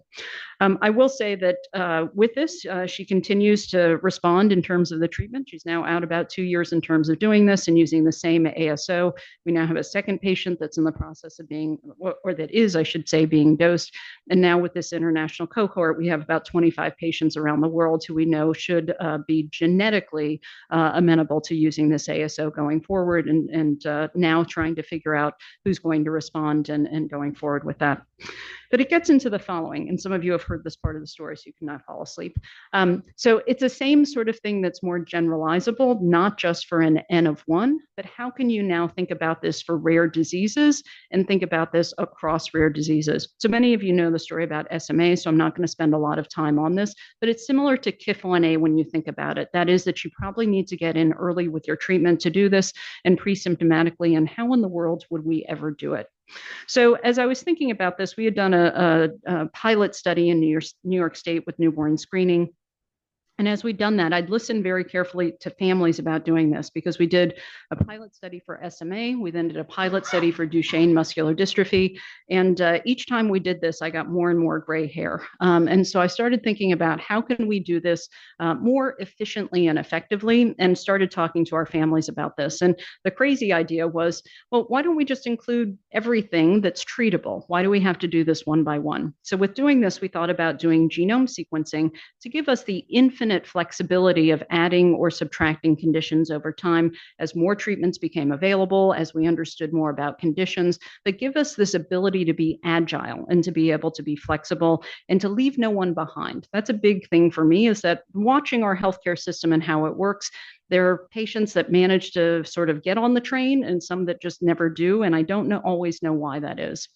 I will say that with this, she continues to respond in terms of the treatment. She's now out about 2 years in terms of doing this and using the same ASO. We now have a second patient that's in the process of being, or that is, I should say, being dosed. And now with this international cohort, we have about 25 patients around the world who we know should be genetically amenable to using this ASO going forward, and now trying to figure out who's going to respond and going forward with that. But it gets into the following, and some of you have heard this part of the story, so you cannot fall asleep. So it's the same sort of thing that's more generalizable, not just for an N of 1, but how can you now think about this for rare diseases and think about this across rare diseases? So many of you know the story about SMA, so I'm not going to spend a lot of time on this, but it's similar to KIF1A when you think about it. That is that you probably need to get in early with your treatment to do this and pre-symptomatically, and how in the world would we ever do it? So as I was thinking about this, we had done a pilot study in New York State with newborn screening. And as we'd done that, I'd listened very carefully to families about doing this because we did a pilot study for SMA. We then did a pilot study for Duchenne muscular dystrophy. And each time we did this, I got more and more gray hair. And so I started thinking about how can we do this more efficiently and effectively, and started talking to our families about this. And the crazy idea was, well, why don't we just include everything that's treatable? Why do we have to do this one by one? So with doing this, we thought about doing genome sequencing to give us the infinite flexibility of adding or subtracting conditions over time as more treatments became available, as we understood more about conditions, but give us this ability to be agile and to be able to be flexible and to leave no one behind. That's a big thing for me, is that watching our healthcare system and how it works, there are patients that manage to sort of get on the train and some that just never do. And I don't always know why that is.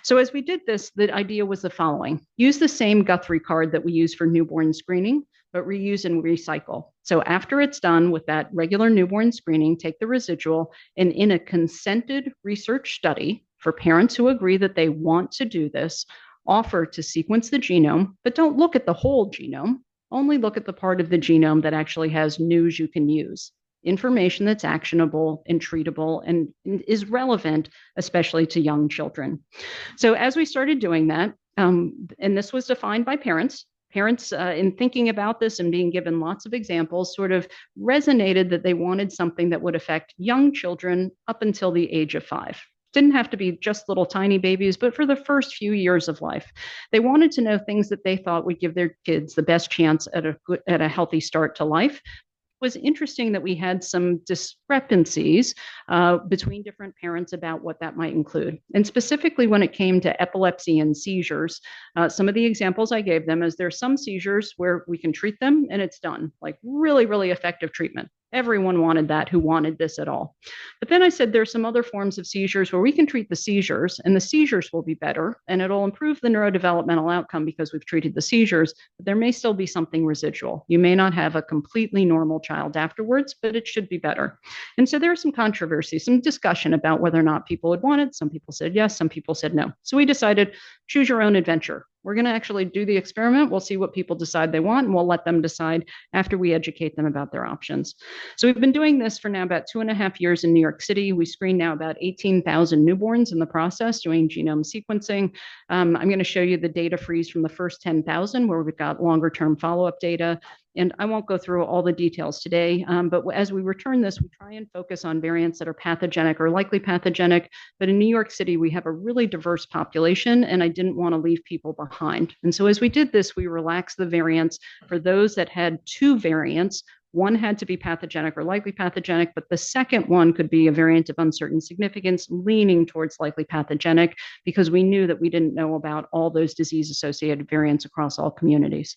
So as we did this, the idea was the following: use the same Guthrie card that we use for newborn screening, but reuse and recycle. So after it's done with that regular newborn screening, take the residual, and in a consented research study for parents who agree that they want to do this, offer to sequence the genome, but don't look at the whole genome. Only look at the part of the genome that actually has news you can use, information that's actionable and treatable and is relevant, especially to young children. So as we started doing that, and this was defined by parents, in thinking about this and being given lots of examples, sort of resonated that they wanted something that would affect young children up until the age of 5. Didn't have to be just little tiny babies, but for the first few years of life. They wanted to know things that they thought would give their kids the best chance at a healthy start to life. It was interesting that we had some discrepancies between different parents about what that might include. And specifically when it came to epilepsy and seizures, some of the examples I gave them is there's some seizures where we can treat them and it's done, like really, really effective treatment. Everyone wanted that who wanted this at all. But then I said there's some other forms of seizures where we can treat the seizures and the seizures will be better and it'll improve the neurodevelopmental outcome because we've treated the seizures, but there may still be something residual. You may not have a completely normal child afterwards, but it should be better. And so there was some controversy, some discussion about whether or not people would want it. Some people said yes, some people said no. So we decided, choose your own adventure. We're going to actually do the experiment. We'll see what people decide they want, and we'll let them decide after we educate them about their options. So we've been doing this for now about 2.5 years in New York City. We screen now about 18,000 newborns in the process doing genome sequencing. I'm going to show you the data freeze from the first 10,000 where we've got longer term follow-up data. And I won't go through all the details today, but as we return this, we try and focus on variants that are pathogenic or likely pathogenic. But in New York City, we have a really diverse population, and I didn't want to leave people behind. And so as we did this, we relaxed the variants for those that had 2 variants. One had to be pathogenic or likely pathogenic, but the second one could be a variant of uncertain significance leaning towards likely pathogenic because we knew that we didn't know about all those disease-associated variants across all communities.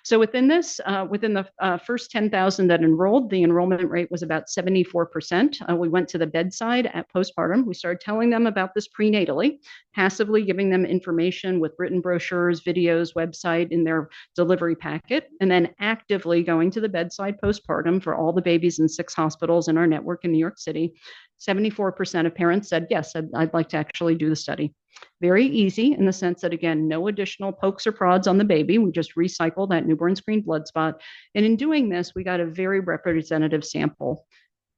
So within this, within the first 10,000 that enrolled, the enrollment rate was about 74%. We went to the bedside at postpartum. We started telling them about this prenatally, passively giving them information with written brochures, videos, website in their delivery packet, and then actively going to the bedside postpartum for all the babies in 6 hospitals in our network in New York City. 74% of parents said, yes, I'd like to actually do the study. Very easy in the sense that, again, no additional pokes or prods on the baby. We just recycle that newborn screen blood spot. And in doing this, we got a very representative sample.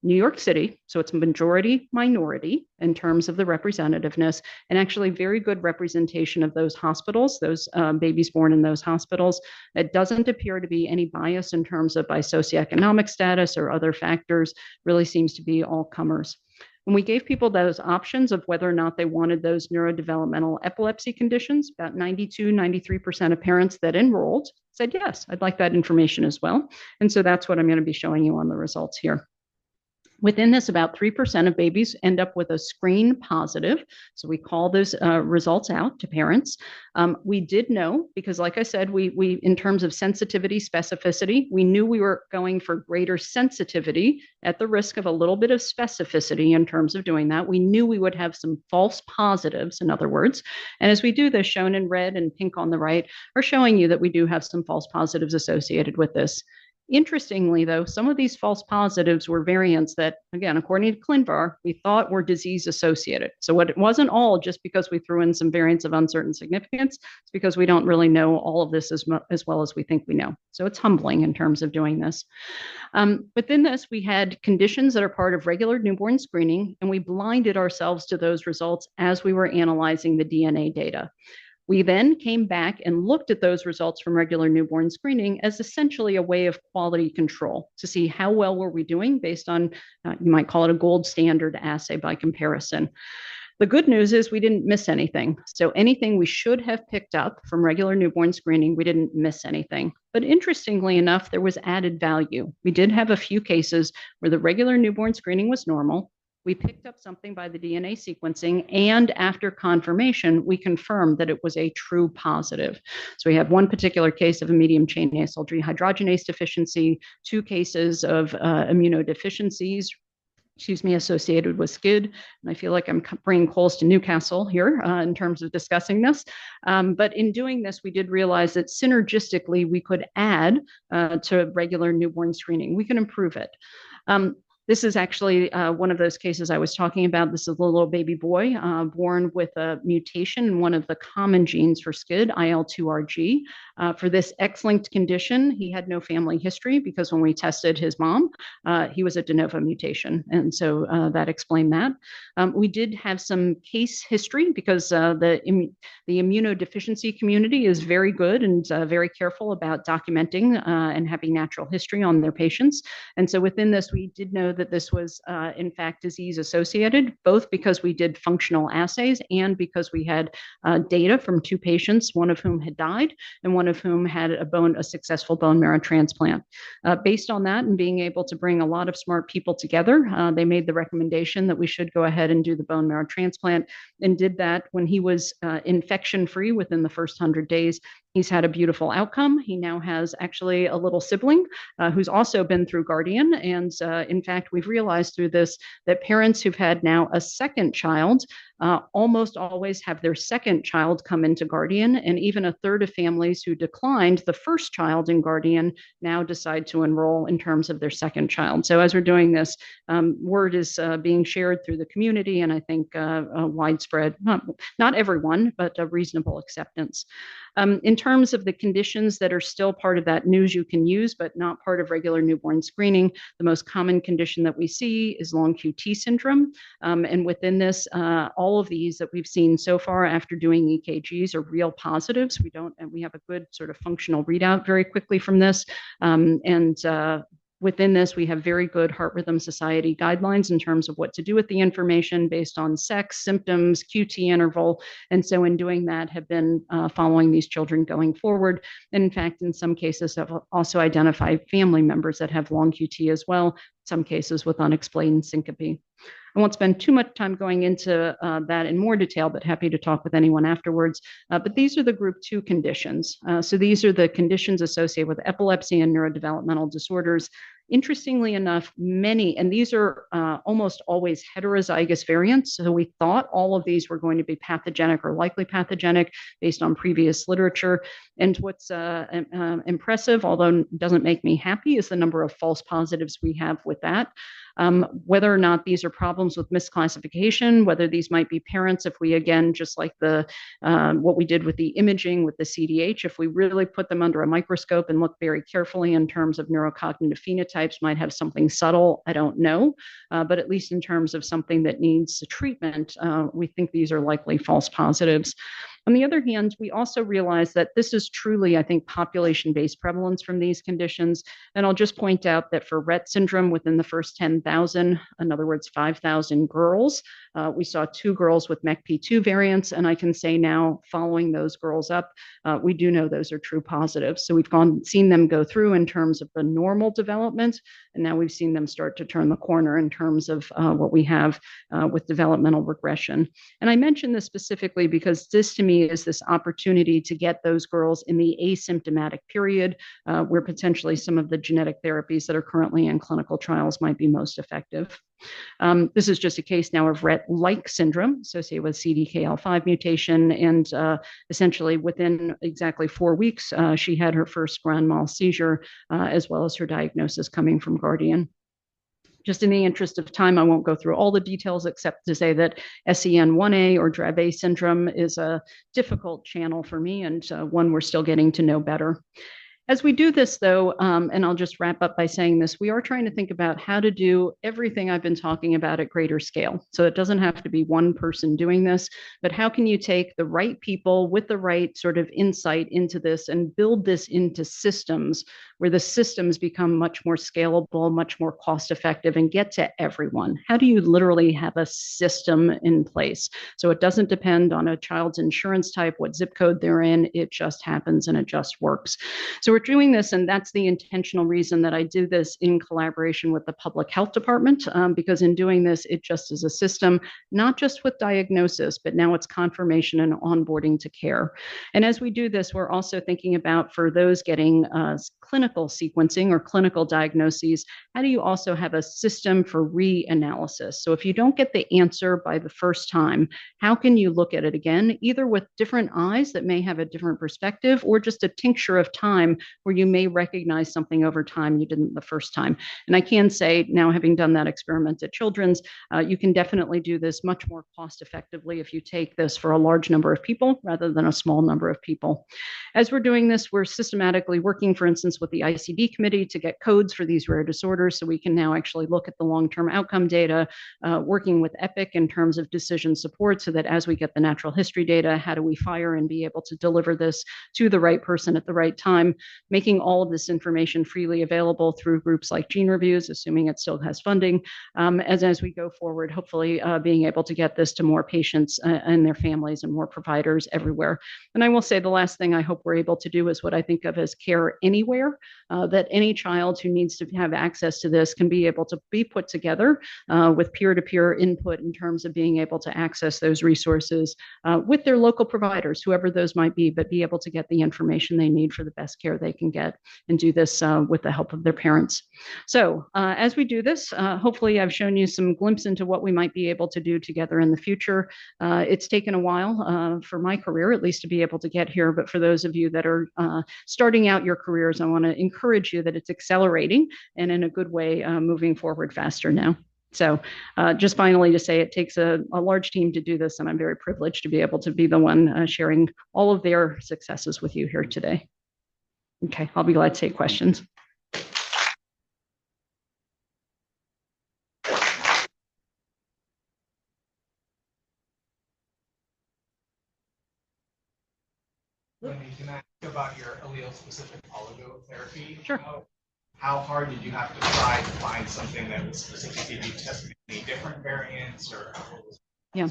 New York City, so it's majority minority in terms of the representativeness, and actually very good representation of those hospitals, those babies born in those hospitals. It doesn't appear to be any bias in terms of by socioeconomic status or other factors, really seems to be all comers. When we gave people those options of whether or not they wanted those neurodevelopmental epilepsy conditions, about 93% of parents that enrolled said, yes, I'd like that information as well. And so that's what I'm going to be showing you on the results here. Within this, about 3% of babies end up with a screen positive. So we call those results out to parents. We did know, because like I said, we in terms of sensitivity, specificity, we knew we were going for greater sensitivity at the risk of a little bit of specificity in terms of doing that. We knew we would have some false positives, in other words. And as we do this, shown in red and pink on the right, are showing you that we do have some false positives associated with this. Interestingly, though, some of these false positives were variants that, again, according to ClinVar, we thought were disease associated. So it wasn't all just because we threw in some variants of uncertain significance. It's because we don't really know all of this as well as we think we know. So it's humbling in terms of doing this. Within this, we had conditions that are part of regular newborn screening, and we blinded ourselves to those results as we were analyzing the DNA data. We then came back and looked at those results from regular newborn screening as essentially a way of quality control to see how well were we doing based on, you might call it a gold standard assay by comparison. The good news is we didn't miss anything. So anything we should have picked up from regular newborn screening, we didn't miss anything. But interestingly enough, there was added value. We did have a few cases where the regular newborn screening was normal. We picked up something by the DNA sequencing, and after confirmation, we confirmed that it was a true positive. So we have one particular case of a medium chain acyl dehydrogenase deficiency, 2 cases of immunodeficiencies, associated with SCID. And I feel like I'm bringing coals to Newcastle here in terms of discussing this. But in doing this, we did realize that synergistically, we could add to regular newborn screening. We can improve it. This is actually one of those cases I was talking about. This is a little baby boy born with a mutation in one of the common genes for SCID, IL2RG. For this X-linked condition, he had no family history because when we tested his mom, he was a de novo mutation. And so that explained that. We did have some case history because the immunodeficiency community is very good and very careful about documenting and having natural history on their patients. And so within this, we did know that this was in fact disease associated, both because we did functional assays and because we had data from 2 patients, one of whom had died and one of whom had a successful bone marrow transplant. Based on that and being able to bring a lot of smart people together, they made the recommendation that we should go ahead and do the bone marrow transplant, and did that when he was infection-free within the first 100 days. He's had a beautiful outcome. He now has actually a little sibling who's also been through Guardian. And in fact, we've realized through this that parents who've had now a second child almost always have their second child come into Guardian. And even a third of families who declined the first child in Guardian now decide to enroll in terms of their second child. So as we're doing this, word is being shared through the community, and I think widespread, not everyone, but a reasonable acceptance. In terms of the conditions that are still part of that news you can use, but not part of regular newborn screening, the most common condition that we see is long QT syndrome. And within this, all of these that we've seen so far after doing EKGs are real positives. We have a good sort of functional readout very quickly from this. Within this, we have very good Heart Rhythm Society guidelines in terms of what to do with the information based on sex, symptoms, QT interval. And so in doing that, have been following these children going forward. And in fact, in some cases, have also identified family members that have long QT as well, some cases with unexplained syncope. I won't spend too much time going into that in more detail, but happy to talk with anyone afterwards. But these are the group 2 conditions. So these are the conditions associated with epilepsy and neurodevelopmental disorders. Interestingly enough, many, and these are almost always heterozygous variants. So we thought all of these were going to be pathogenic or likely pathogenic based on previous literature. And what's impressive, although doesn't make me happy, is the number of false positives we have with that. Whether or not these are problems with misclassification, whether these might be parents, if we, again, just like what we did with the imaging with the CDH, if we really put them under a microscope and look very carefully in terms of neurocognitive phenotypes, might have something subtle, I don't know. But at least in terms of something that needs treatment, we think these are likely false positives. On the other hand, we also realize that this is truly, I think, population-based prevalence from these conditions. And I'll just point out that for Rett syndrome, within the first 10,000, in other words, 5,000 girls, we saw 2 girls with MECP2 variants. And I can say now, following those girls up, we do know those are true positives. So we've seen them go through in terms of the normal development, and now we've seen them start to turn the corner in terms of what we have with developmental regression. And I mention this specifically because this to me is this opportunity to get those girls in the asymptomatic period where potentially some of the genetic therapies that are currently in clinical trials might be most effective. This is just a case now of Rett-like syndrome associated with CDKL5 mutation. And essentially within exactly 4 weeks, she had her first grand mal seizure, as well as her diagnosis coming from Guardian. Just in the interest of time, I won't go through all the details except to say that SEN1A or Dravet syndrome is a difficult channel for me and one we're still getting to know better. As we do this, though, and I'll just wrap up by saying this, we are trying to think about how to do everything I've been talking about at greater scale. So it doesn't have to be one person doing this, but how can you take the right people with the right sort of insight into this and build this into systems where the systems become much more scalable, much more cost effective, and get to everyone? How do you literally have a system in place? So it doesn't depend on a child's insurance type, what zip code they're in, it just happens and it just works. So we're doing this, and that's the intentional reason that I do this in collaboration with the public health department, because in doing this, it just is a system, not just with diagnosis, but now it's confirmation and onboarding to care. And as we do this, we're also thinking about, for those getting clinical sequencing or clinical diagnoses, how do you also have a system for reanalysis? So if you don't get the answer by the first time, how can you look at it again, either with different eyes that may have a different perspective, or just a tincture of time where you may recognize something over time you didn't the first time. And I can say now, having done that experiment at Children's, you can definitely do this much more cost effectively if you take this for a large number of people rather than a small number of people. As we're doing this, we're systematically working, for instance, with the ICD committee to get codes for these rare disorders so we can now actually look at the long-term outcome data, working with EPIC in terms of decision support so that as we get the natural history data, how do we fire and be able to deliver this to the right person at the right time, making all of this information freely available through groups like Gene Reviews, assuming it still has funding, as we go forward, hopefully being able to get this to more patients and their families and more providers everywhere. And I will say the last thing I hope we're able to do is what I think of as care anywhere, that any child who needs to have access to this can be able to be put together with peer-to-peer input in terms of being able to access those resources with their local providers, whoever those might be, but be able to get the information they need for the best care they can get, and do this with the help of their parents. So as we do this, hopefully I've shown you some glimpse into what we might be able to do together in the future. It's taken a while for my career, at least, to be able to get here. But for those of you that are starting out your careers, I want to encourage you that it's accelerating and in a good way moving forward faster now. So just finally to say, it takes a large team to do this, and I'm very privileged to be able to be the one sharing all of their successes with you here today. Okay, I'll be glad to take questions. Wendy, can I ask about your allele-specific oligotherapy? Sure. How hard did you have to try to find something that was specific? Did you test any different variants, or what was? Yeah.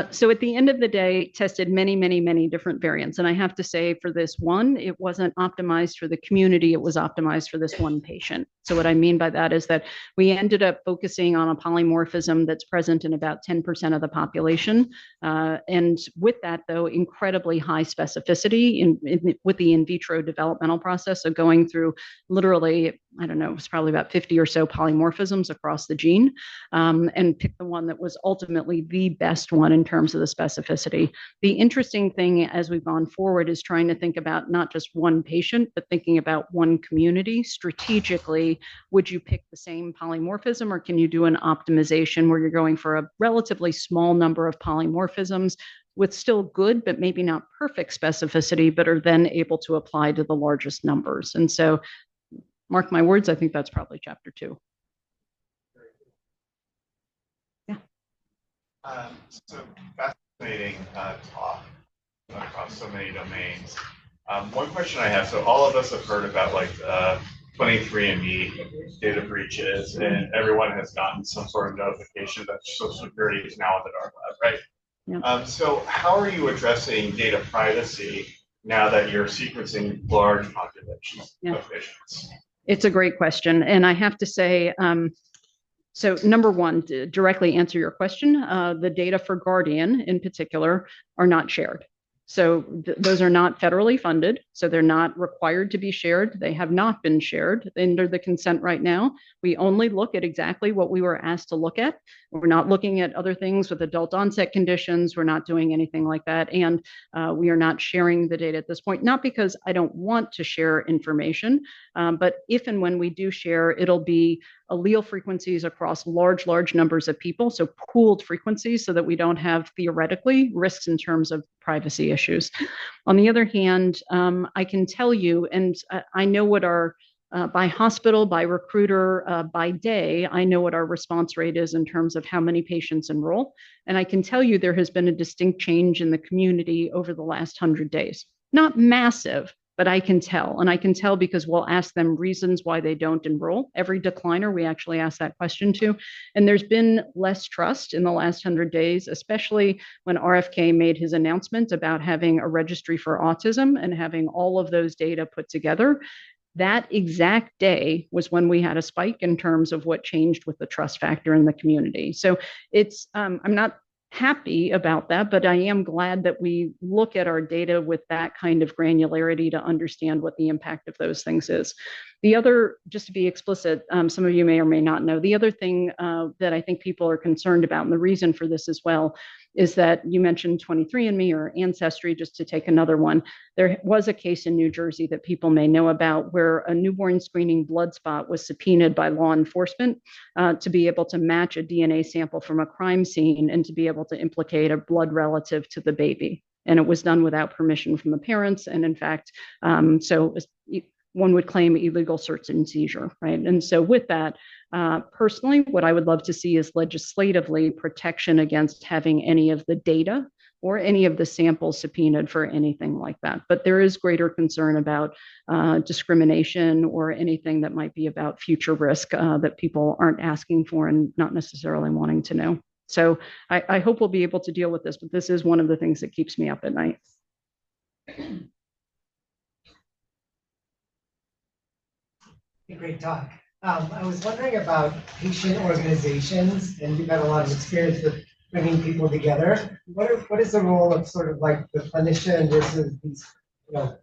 So at the end of the day, tested many different variants. And I have to say, for this one, it wasn't optimized for the community. It was optimized for this one patient. So what I mean by that is that we ended up focusing on a polymorphism that's present in about 10% of the population. And with that, though, incredibly high specificity with the in vitro developmental process. So going through literally, I don't know, it was probably about 50 or so polymorphisms across the gene, and pick the one that was ultimately the best one in terms of the specificity. The interesting thing as we've gone forward is trying to think about not just one patient, but thinking about one community. Strategically, would you pick the same polymorphism, or can you do an optimization where you're going for a relatively small number of polymorphisms with still good, but maybe not perfect specificity, but are then able to apply to the largest numbers? And so, mark my words, I think that's probably chapter 2. So fascinating talk. across so many domains. One question I have, so all of us have heard about like 23andMe data breaches, and everyone has gotten some sort of notification that Social Security is now in the dark web, right? Yep. So how are you addressing data privacy now that you're sequencing large populations of patients? It's a great question. And I have to say, so number one, to directly answer your question, the data for Guardian in particular are not shared. So those are not federally funded, so they're not required to be shared. They have not been shared under the consent right now. We only look at exactly what we were asked to look at. We're not looking at other things with adult onset conditions. We're not doing anything like that. And we are not sharing the data at this point, not because I don't want to share information, but if and when we do share, it'll be allele frequencies across large numbers of people, so pooled frequencies so that we don't have theoretically risks in terms of privacy issues. On the other hand, I can tell you, and I know what our, by hospital, by recruiter, by day, I know what our response rate is in terms of how many patients enroll. And I can tell you there has been a distinct change in the community over the last 100 days. Not massive, but I can tell. And I can tell because we'll ask them reasons why they don't enroll. Every decliner, we actually ask that question to. And there's been less trust in the last 100 days, especially when RFK made his announcement about having a registry for autism and having all of those data put together. That exact day was when we had a spike in terms of what changed with the trust factor in the community. So it's, I'm not happy about that, but I am glad that we look at our data with that kind of granularity to understand what the impact of those things is. The other, just to be explicit, some of you may or may not know, the other thing that I think people are concerned about, and the reason for this as well, is that you mentioned 23andMe or Ancestry, just to take another one. There was a case in New Jersey that people may know about where a newborn screening blood spot was subpoenaed by law enforcement to be able to match a DNA sample from a crime scene and to be able to implicate a blood relative to the baby. And it was done without permission from the parents. And in fact, so one would claim illegal search and seizure, right? And so with that, personally, what I would love to see is legislatively protection against having any of the data or any of the samples subpoenaed for anything like that. But there is greater concern about discrimination or anything that might be about future risk that people aren't asking for and not necessarily wanting to know. So I hope we'll be able to deal with this, but this is one of the things that keeps me up at night. Great talk. I was wondering about patient organizations, and you've had a lot of experience with bringing people together. What is the role of sort of like the clinician versus these,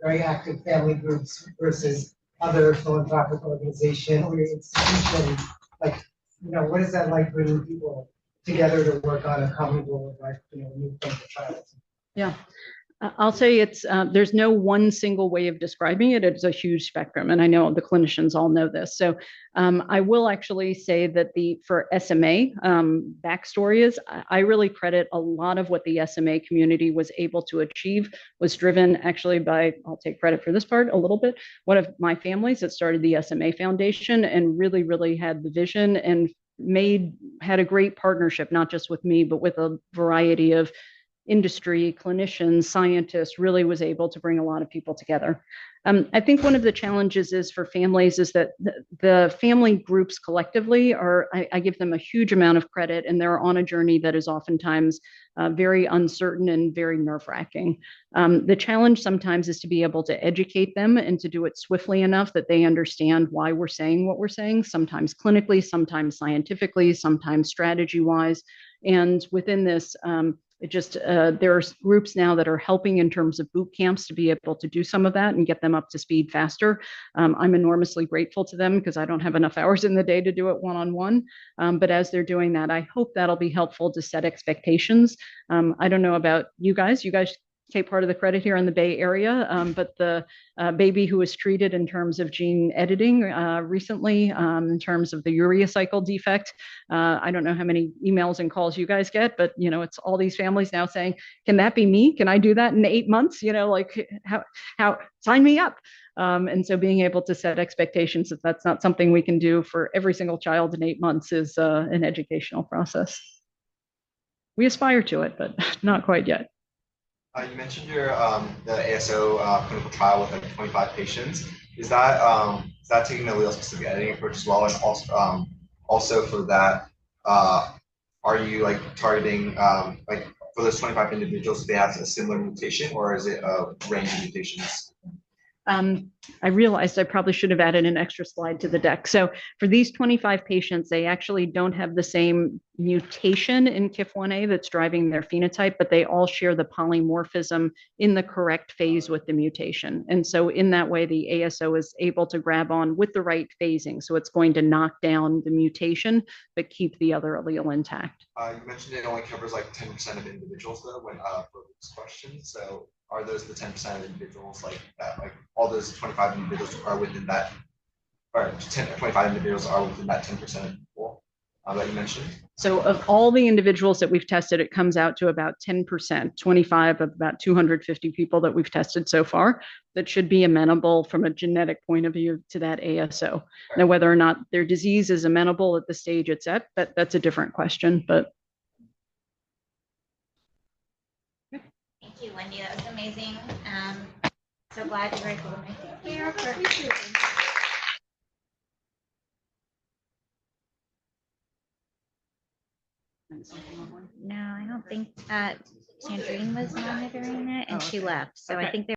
very active family groups versus other philanthropic organization or institution? Like, what is that like bringing people together to work on a common goal, like, new clinical trials? Yeah. I'll say it's there's no one single way of describing it. It's a huge spectrum, and I know the clinicians all know this. So I will actually say that for SMA backstory is I really credit a lot of what the SMA community was able to achieve was driven actually by, I'll take credit for this part a little bit, one of my families that started the SMA Foundation and really had the vision and had a great partnership, not just with me, but with a variety of industry, clinicians, scientists, really was able to bring a lot of people together. I think one of the challenges is for families is that the family groups collectively I give them a huge amount of credit, and they're on a journey that is oftentimes very uncertain and very nerve-wracking. The challenge sometimes is to be able to educate them and to do it swiftly enough that they understand why we're saying what we're saying, sometimes clinically, sometimes scientifically, sometimes strategy-wise. And within this, there are groups now that are helping in terms of boot camps to be able to do some of that and get them up to speed faster. I'm enormously grateful to them because I don't have enough hours in the day to do it one-on-one. But as they're doing that, I hope that'll be helpful to set expectations. I don't know about you guys. You guys take part of the credit here in the Bay Area, but the baby who was treated in terms of gene editing recently, in terms of the urea cycle defect, I don't know how many emails and calls you guys get, but it's all these families now saying, "Can that be me? Can I do that in 8 months? Like how sign me up." And so being able to set expectations that that's not something we can do for every single child in 8 months is an educational process. We aspire to it, but not quite yet. You mentioned your the ASO clinical trial with like 25 patients. Is that taking the allele specific editing approach as well? And also for that, are you like targeting like for those 25 individuals, do they have a similar mutation or is it a range of mutations? I realized I probably should have added an extra slide to the deck. So for these 25 patients, they actually don't have the same mutation in KIF1A that's driving their phenotype, but they all share the polymorphism in the correct phase with the mutation. And so in that way, the ASO is able to grab on with the right phasing. So it's going to knock down the mutation, but keep the other allele intact. You mentioned it only covers like 10% of individuals though when for this question. So are those the 10% of individuals like that, like all those 25 individuals are within that, or 10 or 25 individuals are within that 10% pool that you mentioned? So of all the individuals that we've tested, it comes out to about 10%, 25 of about 250 people that we've tested so far that should be amenable from a genetic point of view to that ASO. Now, whether or not their disease is amenable at the stage it's at, that's a different question, but. Thank you, Wendy. That was amazing. So glad you were able to make it here. No, I don't think Sandrine was monitoring it, and she left. So I think